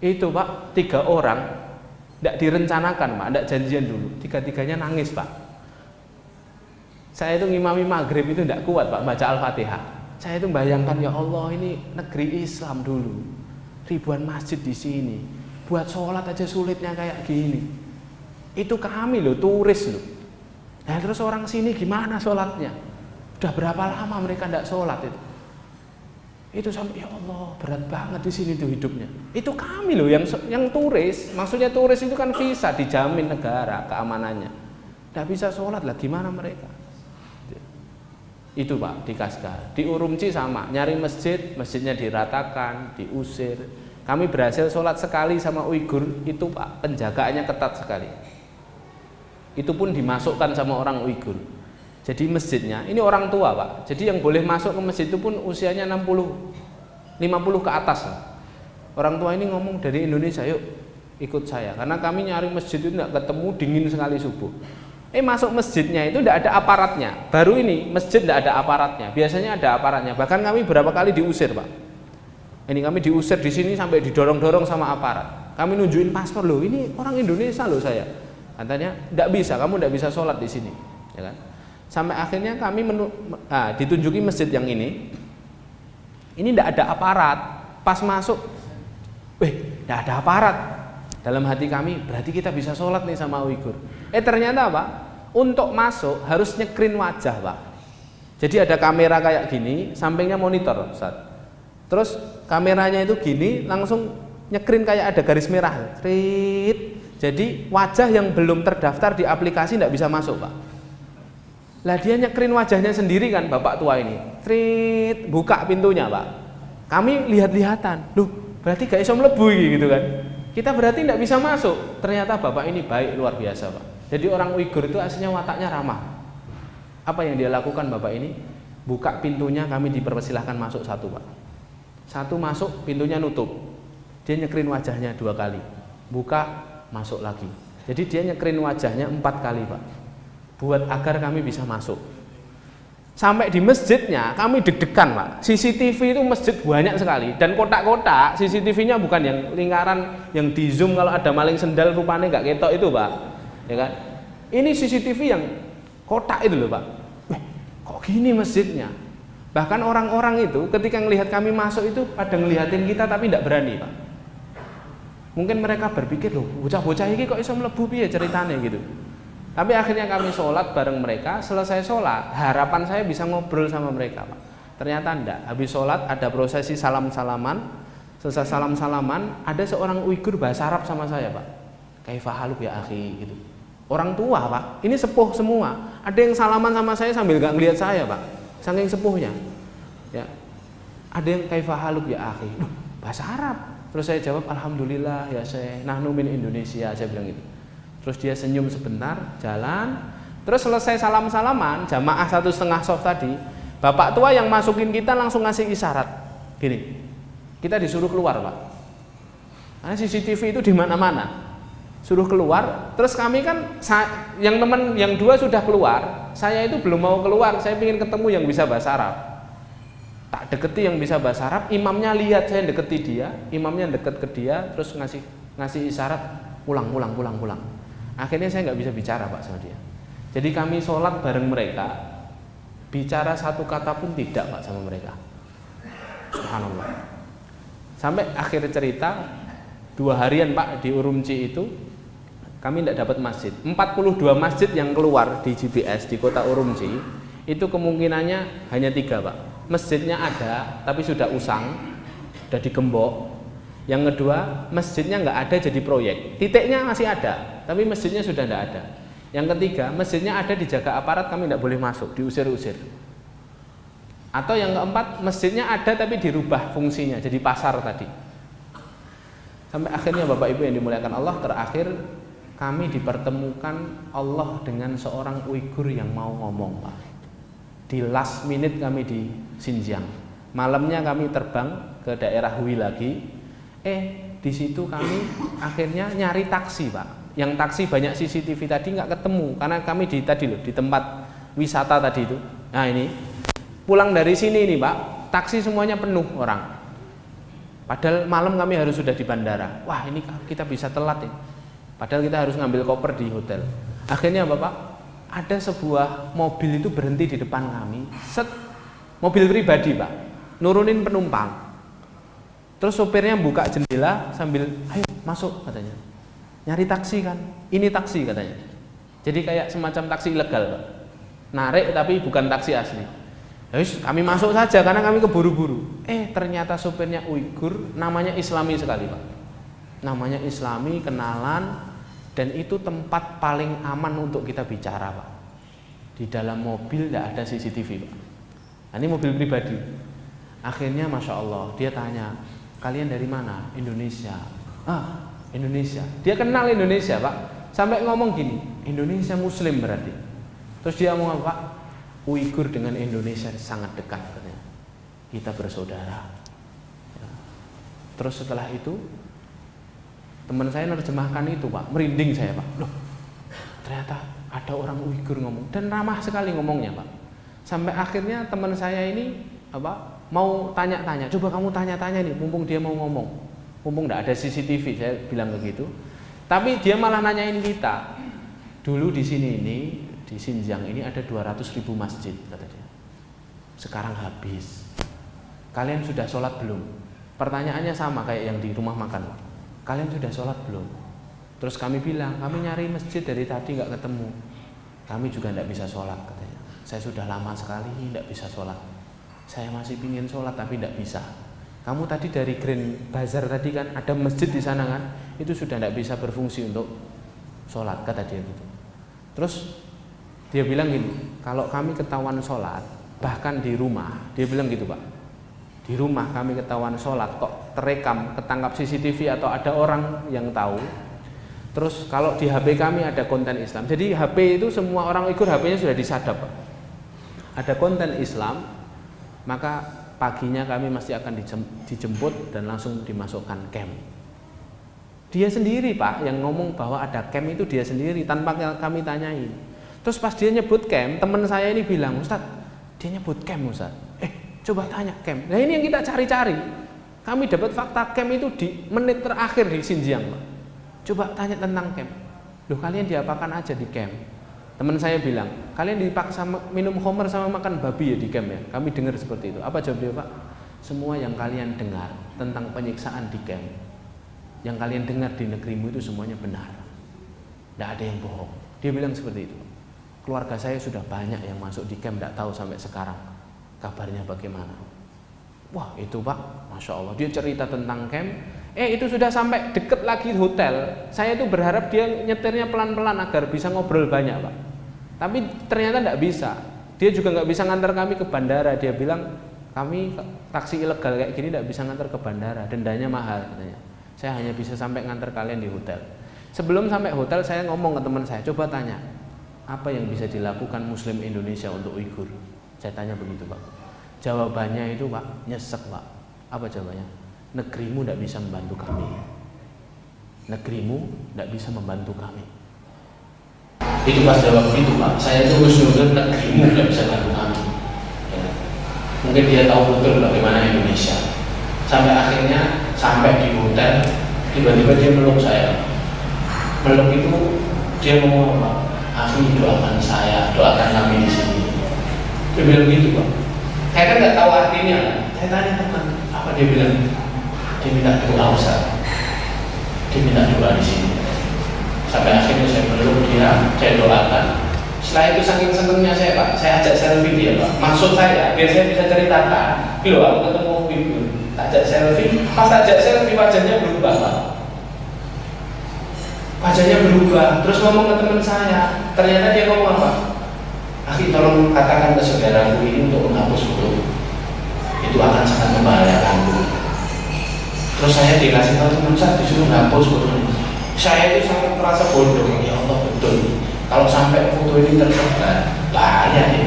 Itu, Pak, 3 orang. Tidak direncanakan, Pak, tidak janjian dulu. 3-tiganya nangis, Pak. Saya itu ngimami maghrib itu tidak kuat, Pak, baca Al-Fatihah. Saya itu bayangkan, ya Allah, ini negeri Islam dulu. Ribuan masjid di sini. Buat sholat aja sulitnya kayak gini. Itu kami loh, turis loh. Nah terus orang sini gimana sholatnya? Udah berapa lama mereka tidak sholat itu? Itu sampai ya Allah berat banget di sini tuh hidupnya. Itu kami loh yang turis. Maksudnya turis itu kan visa dijamin negara keamanannya. Tidak bisa sholat lah, gimana mereka? Itu, Pak, di Kashgar. Di Urumqi sama, nyari masjid, masjidnya diratakan, diusir. Kami berhasil sholat sekali sama Uighur itu, Pak, penjagaannya ketat sekali. Itu pun dimasukkan sama orang Uighur. Jadi masjidnya, ini orang tua, Pak. Jadi yang boleh masuk ke masjid itu pun usianya 50 ke atas. Orang tua ini ngomong dari Indonesia, yuk ikut saya. Karena kami nyari masjid itu tidak ketemu, dingin sekali subuh. Masuk masjidnya itu tidak ada aparatnya. Baru ini masjid tidak ada aparatnya. Biasanya ada aparatnya. Bahkan kami berapa kali diusir, Pak. Ini kami diusir di sini sampai didorong-dorong sama aparat. Kami nunjukin paspor, loh ini orang Indonesia loh saya. Katanya tidak bisa, kamu tidak bisa sholat di sini, ya kan? Sampai akhirnya kami ditunjuki masjid yang ini tidak ada aparat. Pas masuk, tidak ada aparat. Dalam hati kami, berarti kita bisa sholat nih sama Uighur. Ternyata, Pak, untuk masuk harus nyekrin wajah, Pak. Jadi ada kamera kayak gini, sampingnya monitor, Ustaz. Terus kameranya itu gini, langsung nyekrin kayak ada garis merah. Jadi wajah yang belum terdaftar di aplikasi tidak bisa masuk, Pak. Lah dia nyekrin wajahnya sendiri kan, bapak tua ini. Buka pintunya, Pak. Kami lihat-lihatan. Loh, berarti gak iso mlebu gitu kan. Kita berarti tidak bisa masuk. Ternyata bapak ini baik luar biasa, Pak. Jadi orang Uighur itu aslinya wataknya ramah. Apa yang dia lakukan bapak ini? Buka pintunya, kami dipersilahkan masuk 1, Pak. 1 masuk, pintunya nutup. Dia nyekrin wajahnya 2 kali. Buka, masuk lagi. Jadi dia nyekrin wajahnya 4 kali, Pak. Buat agar kami bisa masuk. Sampai di masjidnya kami deg-degan, Pak. CCTV itu masjid banyak sekali dan kotak-kotak CCTV-nya bukan yang lingkaran yang di zoom kalau ada maling sendal rupanya nggak ketok itu, Pak. Ya kan? Ini CCTV yang kotak itu loh, Pak. Kok gini masjidnya? Bahkan orang-orang itu ketika melihat kami masuk itu pada ngelihatin kita tapi tidak berani, Pak. Mungkin mereka berpikir, loh, bocah-bocah ini kok iso mlebu piye ceritane gitu. Tapi akhirnya kami sholat bareng mereka. Selesai sholat, harapan saya bisa ngobrol sama mereka, Pak. Ternyata enggak. Habis sholat ada prosesi salam-salaman. Selesai salam-salaman, ada seorang Uighur bahasa Arab sama saya, Pak. Kaifa haluk ya akhi gitu. Orang tua, Pak. Ini sepuh semua. Ada yang salaman sama saya sambil nggak ngelihat saya, Pak. Saking sepuhnya. Ya. Ada yang kaifa haluk ya akhi. Duh, bahasa Arab. Terus saya jawab, alhamdulillah ya Syekh, nahnu min Indonesia, saya bilang gitu. Terus dia senyum sebentar, jalan. Terus selesai salam-salaman, jamaah 1,5 soft tadi, bapak tua yang masukin kita langsung ngasih isyarat. Gini, kita disuruh keluar, Pak. Karena CCTV itu di mana-mana. Suruh keluar. Terus kami kan, yang teman yang 2 sudah keluar. Saya itu belum mau keluar. Saya ingin ketemu yang bisa bahasa Arab. Tak deketi yang bisa bahasa Arab, imamnya lihat saya deketi dia, imamnya deket ke dia, terus ngasih isyarat pulang. Akhirnya saya nggak bisa bicara Pak sama dia. Jadi kami sholat bareng mereka, bicara satu kata pun tidak Pak sama mereka. Subhanallah. Sampai akhir cerita 2 harian Pak di Urumqi itu kami tidak dapat masjid. 42 masjid yang keluar di GPS di kota Urumqi itu kemungkinannya hanya 3 Pak. Masjidnya ada tapi sudah usang, sudah digembok. Yang kedua, masjidnya nggak ada jadi proyek. Titiknya masih ada, tapi masjidnya sudah tidak ada. Yang ketiga, masjidnya ada dijaga aparat, kami tidak boleh masuk, diusir-usir. Atau yang keempat, masjidnya ada tapi dirubah fungsinya jadi pasar tadi. Sampai akhirnya Bapak Ibu yang dimuliakan Allah, terakhir kami dipertemukan Allah dengan seorang Uighur yang mau ngomong Pak. Di last minute kami di Xinjiang. Malamnya kami terbang ke daerah Hui lagi. Di situ kami akhirnya nyari taksi Pak. Yang taksi banyak CCTV tadi nggak ketemu karena kami di tempat wisata tadi itu. Nah ini pulang dari sini nih Pak, taksi semuanya penuh orang. Padahal malam kami harus sudah di bandara. Wah ini kita bisa telat ya. Padahal kita harus ngambil koper di hotel. Akhirnya Bapak, ada sebuah mobil itu berhenti di depan kami. Mobil pribadi Pak, nurunin penumpang. Terus sopirnya buka jendela sambil, ayo masuk katanya. Nyari taksi kan, ini taksi katanya. Jadi kayak semacam taksi ilegal Pak. Narik tapi bukan taksi asli. Terus kami masuk saja karena kami keburu-buru. Ternyata sopirnya Uighur, namanya Islami sekali Pak. Namanya Islami, kenalan, dan itu tempat paling aman untuk kita bicara Pak. Di dalam mobil tidak ada CCTV Pak. Nah, ini mobil pribadi. Akhirnya Masya Allah, dia tanya, kalian dari mana? Indonesia. Indonesia. Dia kenal Indonesia Pak. Sampai ngomong gini, Indonesia Muslim berarti. Terus dia ngomong Pak, Uighur dengan Indonesia sangat dekat katanya. Kita bersaudara. Terus setelah itu teman saya menerjemahkan itu Pak, merinding saya Pak. Loh, ternyata ada orang Uighur ngomong dan ramah sekali ngomongnya Pak. Sampai akhirnya teman saya ini mau tanya-tanya, coba kamu tanya-tanya nih, mumpung dia mau ngomong, mumpung tidak ada CCTV, saya bilang begitu. Tapi dia malah nanyain kita, dulu di sini ini, di Xinjiang ini ada 200.000 masjid, kata dia. Sekarang habis. Kalian sudah sholat belum? Pertanyaannya sama kayak yang di rumah makan. Kalian sudah sholat belum? Terus kami bilang, kami nyari masjid dari tadi nggak ketemu. Kami juga tidak bisa sholat, katanya. Saya sudah lama sekali tidak bisa sholat. Saya masih pingin sholat tapi tidak bisa. Kamu tadi dari Grand Bazar tadi kan ada masjid di sana kan? Itu sudah tidak bisa berfungsi untuk sholat, kata dia gitu. Terus dia bilang gini, kalau kami ketahuan sholat, bahkan di rumah, dia bilang gitu Pak, di rumah kami ketahuan sholat kok terekam, ketangkap CCTV atau ada orang yang tahu. Terus kalau di HP kami ada konten Islam, jadi HP itu semua orang Uighur HP-nya sudah disadap Pak. Ada konten Islam, maka paginya kami masih akan dijemput dan langsung dimasukkan camp. Dia sendiri Pak yang ngomong bahwa ada camp itu, dia sendiri tanpa kami tanyain. Terus pas dia nyebut camp, teman saya ini bilang, Ustadz, dia nyebut camp Ustadz. Coba tanya camp. Nah ini yang kita cari-cari. Kami dapat fakta camp itu di menit terakhir di Xinjiang Pak. Coba tanya tentang camp. Loh kalian diapakan aja di camp? Teman saya bilang, kalian dipaksa minum khamr sama makan babi ya di camp ya? Kami dengar seperti itu. Apa jawab dia Pak? Semua yang kalian dengar tentang penyiksaan di camp, yang kalian dengar di negerimu itu semuanya benar. Tidak ada yang bohong. Dia bilang seperti itu. Keluarga saya sudah banyak yang masuk di camp, tidak tahu sampai sekarang kabarnya bagaimana. Wah itu Pak, Masya Allah. Dia cerita tentang camp. Itu sudah sampai deket lagi hotel. Saya itu berharap dia nyetirnya pelan-pelan agar bisa ngobrol banyak Pak. Tapi ternyata tidak bisa. Dia juga nggak bisa ngantar kami ke bandara. Dia bilang kami taksi ilegal kayak gini tidak bisa ngantar ke bandara, dendanya mahal katanya. Saya hanya bisa sampai ngantar kalian di hotel. Sebelum sampai hotel saya ngomong ke teman saya, coba tanya, apa yang bisa dilakukan Muslim Indonesia untuk Uighur? Saya tanya begitu Pak. Jawabannya itu Pak, nyesek Pak. Apa jawabannya? Negerimu tidak bisa membantu kami. Negerimu tidak bisa membantu kami. Itu pas jawab begitu Pak. Saya terus nunggu negerimu tidak bisa membantu kami. Ya. Mungkin dia tahu betul bagaimana Indonesia. Sampai akhirnya sampai di hotel, tiba-tiba dia meluk saya. Meluk itu dia ngomong apa? Akhi, doakan saya, doakan kami di sini. Dia bilang gitu, Pak. Saya kan nggak tahu artinya. Saya tanya teman, apa dia bilang? Dia minta doa Ustaz. Dia minta doa di sini. Sampai akhirnya saya meluk dia, saya doakan. Setelah itu saking senengnya saya, Pak, saya ajak selfie dia, Pak. Maksud saya, biar saya bisa ceritakan. Loh, aku ketemu Ibu, ajak selfie. Pas ajak selfie, wajahnya berubah, Pak. Wajahnya berubah. Terus ngomong ke teman saya. Ternyata dia ngomong apa? Akhi, tolong katakan ke saudaraku ini untuk menghapus foto. Itu akan sangat membahayakanku. Terus saya dikasih tahu teman saya disuruh menghapus foto ini. Saya itu sangat merasa bodoh. Ya Allah, betul. Kalau sampai foto ini tersebar, bahaya ya.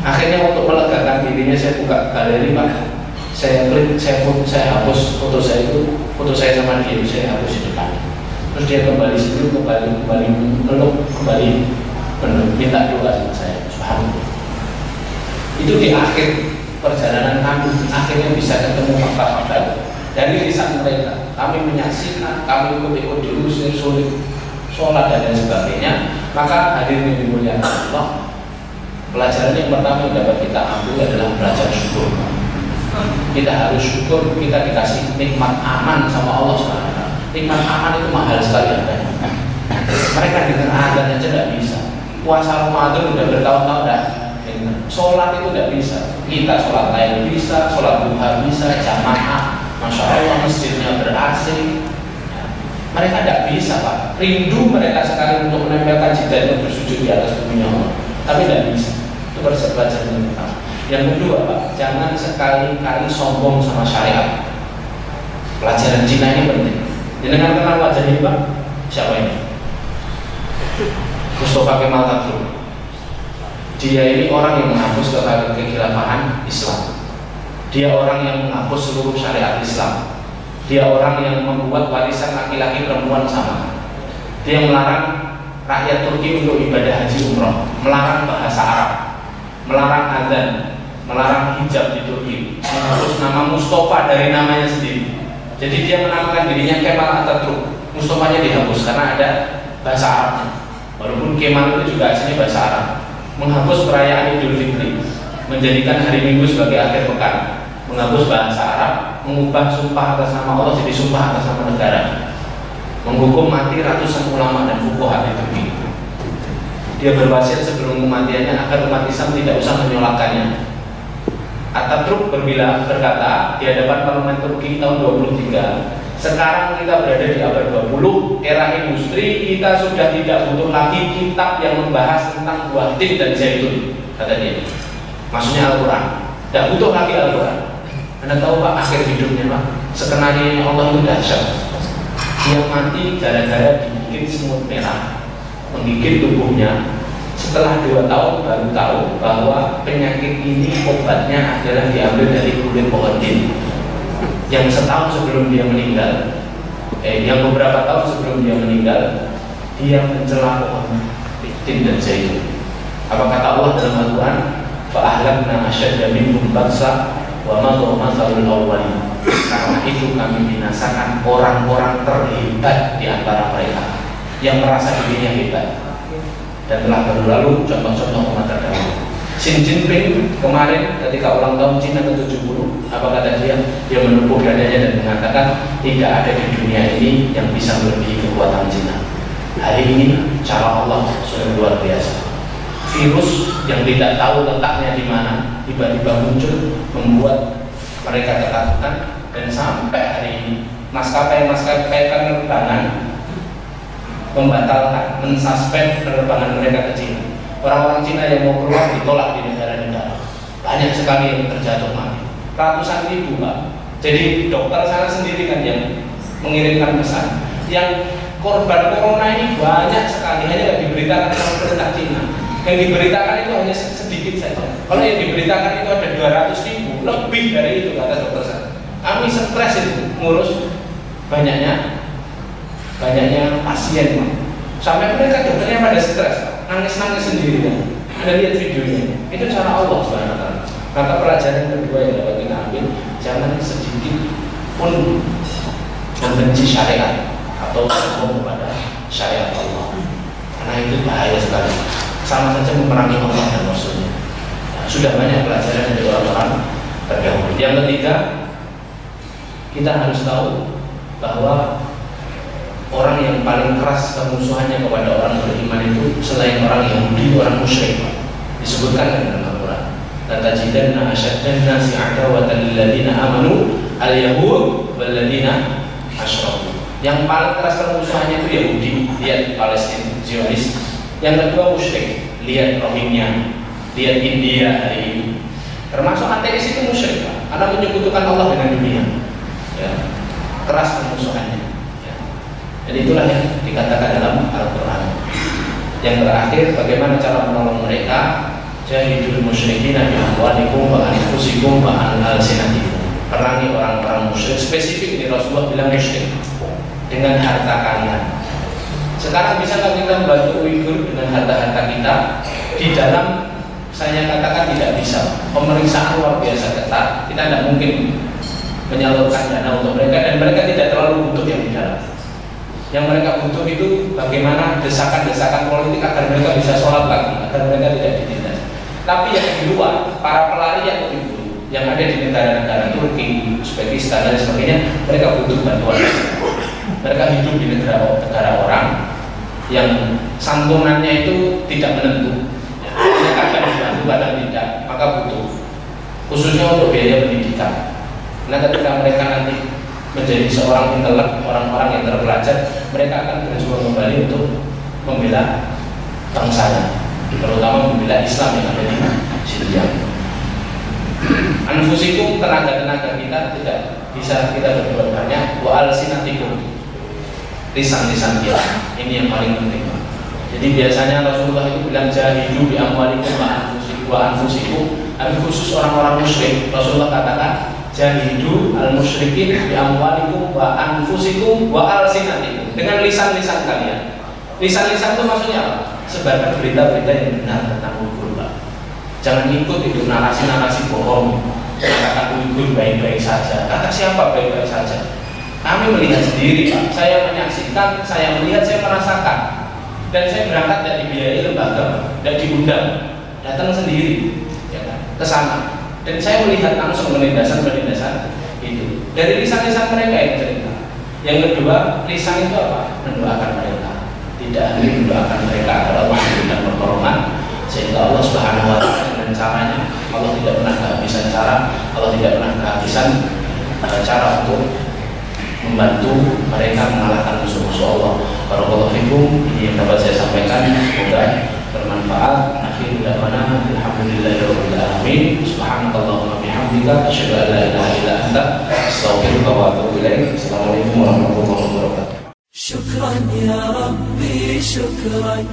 Akhirnya untuk melegakan dirinya saya buka galeri, Pak. Saya klik, saya hapus foto saya itu, foto saya sama dia itu saya hapus di depan. Terus dia kembali sebelum kembali meluk, kembali minta doa sama saya. Subhanallah. Itu di akhir perjalanan kami akhirnya bisa ketemu fakta-fakta dari lisan mereka. Kami menyaksikan, kami ikut diusir, sulit sholat dan lain sebagainya. Maka hadirin yang dimuliakan Allah, pelajaran yang pertama yang dapat kita ambil adalah belajar syukur. Kita harus syukur kita dikasih nikmat aman sama Allah SWT. Nikmat aman itu mahal sekali harganya. Mereka dengan azan aja tidak bisa. Puasa Ramadan udah bertahun-tahun dah. Sholat itu tidak bisa. Kita sholat lain bisa, sholat duha bisa, jamaah. Masya Allah masjidnya ber-AC. Mereka tidak bisa, Pak. Rindu mereka sekali untuk menempelkan jidatnya bersujud di atas bumi Allah, tapi tidak bisa. Itu pelajaran yang pertama. Yang kedua, Pak, jangan sekali-kali sombong sama syariat. Pelajaran Cina ini penting. Jangan kenal wajah ini, Pak. Siapa ini? Mustafa Kemal Atatürk. Dia ini orang yang menghapus kekhilafahan Islam. Dia orang yang menghapus seluruh syariat Islam. Dia orang yang membuat warisan laki-laki perempuan sama. Dia melarang rakyat Turki untuk ibadah haji umroh, melarang bahasa Arab, melarang azan, melarang hijab di Turki, menghapus nama Mustafa dari namanya sendiri. Jadi dia menamakan dirinya Kemal Atatürk. Mustafanya dihapus karena ada bahasa Arabnya. Walaupun Kemal itu juga aslinya bahasa Arab. Menghapus perayaan Idul Fitri, menjadikan hari Minggu sebagai akhir pekan, menghapus bahasa Arab, mengubah sumpah atas nama Allah jadi sumpah atas nama negara, menghukum mati ratusan ulama dan fuqaha di Turki. Dia berwasiat sebelum kematiannya agar umat Islam tidak usah menyolatkannya. Atatürk berkata di hadapan parlemen Turki tahun 23, sekarang kita berada di abad 20, era industri, kita sudah tidak butuh lagi kitab yang membahas tentang buah tin dan zaitun, kata dia. Maksudnya Al-Quran. Tidak butuh lagi Al-Quran. Anda tahu, Pak, akhir hidupnya, Pak, sekenanya Allah itu dahsyat. Dia mati gara-gara digigit semut merah, menggigit tubuhnya. Setelah 2 tahun baru tahu bahwa penyakit ini obatnya adalah diambil dari kulit pohon tin. Yang setahun sebelum dia meninggal, yang beberapa tahun sebelum dia meninggal, dia mencela pohon tin dan zaitun. Apa kata Allah dalam Al-Quran? Fa'ahlakna asyadda minhum ba'sa wa madha mathalul awwalin. Karena itu kami binasakan orang-orang terhebat di antara mereka yang merasa dirinya hebat. Dan telah berlalu contoh-contoh umat terdahulu. Xi Jinping kemarin ketika ulang tahun Cina ke-70, apa kata dia? Dia menepuk dadanya dan mengatakan tidak ada di dunia ini yang bisa melebihi kekuatan Cina. Hari ini cara Allah sudah luar biasa. Virus yang tidak tahu letaknya di mana tiba-tiba muncul, membuat mereka ketakutan, dan sampai hari ini maskapai penerbangan membatalkan, mensuspend penerbangan mereka ke Cina. Orang-orang Cina yang mau keluar ditolak di negara-negara. Banyak sekali yang terjatuh mati. Ratusan ribu, Pak. Jadi dokter sana sendiri kan yang mengirimkan pesan. Yang korban corona ini banyak sekali, hanya tidak diberitakan oleh pemerintah Cina. Yang diberitakan itu hanya sedikit saja. Kalau yang diberitakan itu ada 200 ribu, lebih dari itu kata dokter sana. Kami stres itu ngurus banyaknya pasien, Pak. Sampai mereka dokternya pada stres, nangis-nangis sendiri kan. Anda lihat videonya. Itu cara Allah SWT. Maka pelajaran kedua yang dapat kita ambil, jangan sedikit pun membenci syariat atau sombong kepada syariat Allah, karena itu bahaya sekali, sama saja memerangi Allah dan Rasulnya. Nah, sudah banyak pelajaran dari orang-orang terdahulu. Yang ketiga, kita harus tahu bahwa orang yang paling keras kemusuhannya kepada orang beriman itu selain orang Yahudi, orang musyrik. Disebutkan dalam Al-Quran, latajidanna asyaddan nasi adawatan lil ladzina amanu al-yahud wal ladzina asyraku. Yang paling keras kemusuhannya itu Yahudi, lihat Palestina, Zionis. Yang kedua musyrik, lihat Rohingya, lihat India hari ini. Termasuk ateis itu musyrik, karena menyekutukan Allah dengan dunia. Ya, keras kemusuhannya. Ya. Dan itulah yang dikatakan dalam Al-Quran. Yang terakhir, bagaimana cara menolong mereka? Jahidul musyrikina bi amwalikum wa anfusikum wa alsinatikum. Perangi orang-orang musyrik. Spesifik di Rasulullah bilang musyrik dengan harta kalian. Sekarang bisakah kita membantu Uighur dengan harta-harta kita? Di dalam, saya katakan tidak bisa. Pemeriksaan luar biasa ketat. Kita tidak mungkin menyalurkan dana untuk mereka, dan mereka tidak terlalu butuh yang di dalam. Yang mereka butuh itu bagaimana desakan-desakan politik agar mereka bisa sholat lagi, agar mereka tidak ditindas. Tapi yang di luar, para pelari yang Uighur yang ada di negara-negara Turki, Uzbekistan dan sebagainya, mereka butuh bantuan. Mereka hidup di negara orang yang santunannya itu tidak menentu. Ya, kadang dibantu, kadang tidak, maka butuh. Khususnya untuk biaya pendidikan. Nah, ketika mereka nanti menjadi seorang intelek, orang-orang yang terpelajar, mereka akan berjuang kembali untuk membela bangsanya, terutama membela Islam yang ada di Syria. Anfusikum, tenaga-tenaga kita tidak bisa kita berbuat banyak. Wa alsinatikum, lisan-lisan kita, ini yang paling penting. Jadi biasanya Rasulullah itu bilang jahidu bi amwalikum wa anfusikum. Tapi khusus orang-orang musyrik, Rasulullah katakan jahidu al-musyrikin bi amwalikum wa anfusikum wa alsinatikum, dengan lisan-lisan kalian. Lisan-lisan itu maksudnya apa? Sebarkan berita-berita yang benar tentang Uighur, Pak. Jangan ikut itu narasi-narasi bohong. Katakan Uighur baik-baik saja. Kata siapa baik-baik saja? Kami melihat sendiri, Pak. Saya menyaksikan, saya melihat, saya merasakan. Dan saya berangkat dari biaya lembaga, dan diundang, datang sendiri, ya kan, ke sana. Dan saya melihat langsung penindasan-penindasan itu. Dari lisan-lisan mereka yang cerita. Yang kedua, lisan itu apa? Mendoakan mereka. Tidak hanya mendoakan mereka agar Allah memberikan pertolongan, sehingga Allah Subhanahu wa Ta'ala dengan caranya, Allah tidak pernah kehabisan cara, Allah tidak pernah kehabisan cara untuk membantu mereka mengalahkan musuh-musuh Allah. Barakallahu fikum. Ini yang dapat saya sampaikan, semoga bermanfaat. Akhirul da'wana alhamdulillahirabbil alamin. Subhanakallahumma bihamdika asyhadu an la ilaha illa anta astaghfiruka wa atubu ilaik. Assalamualaikum warahmatullahi wabarakatuh. شكرا يا ربي شكرا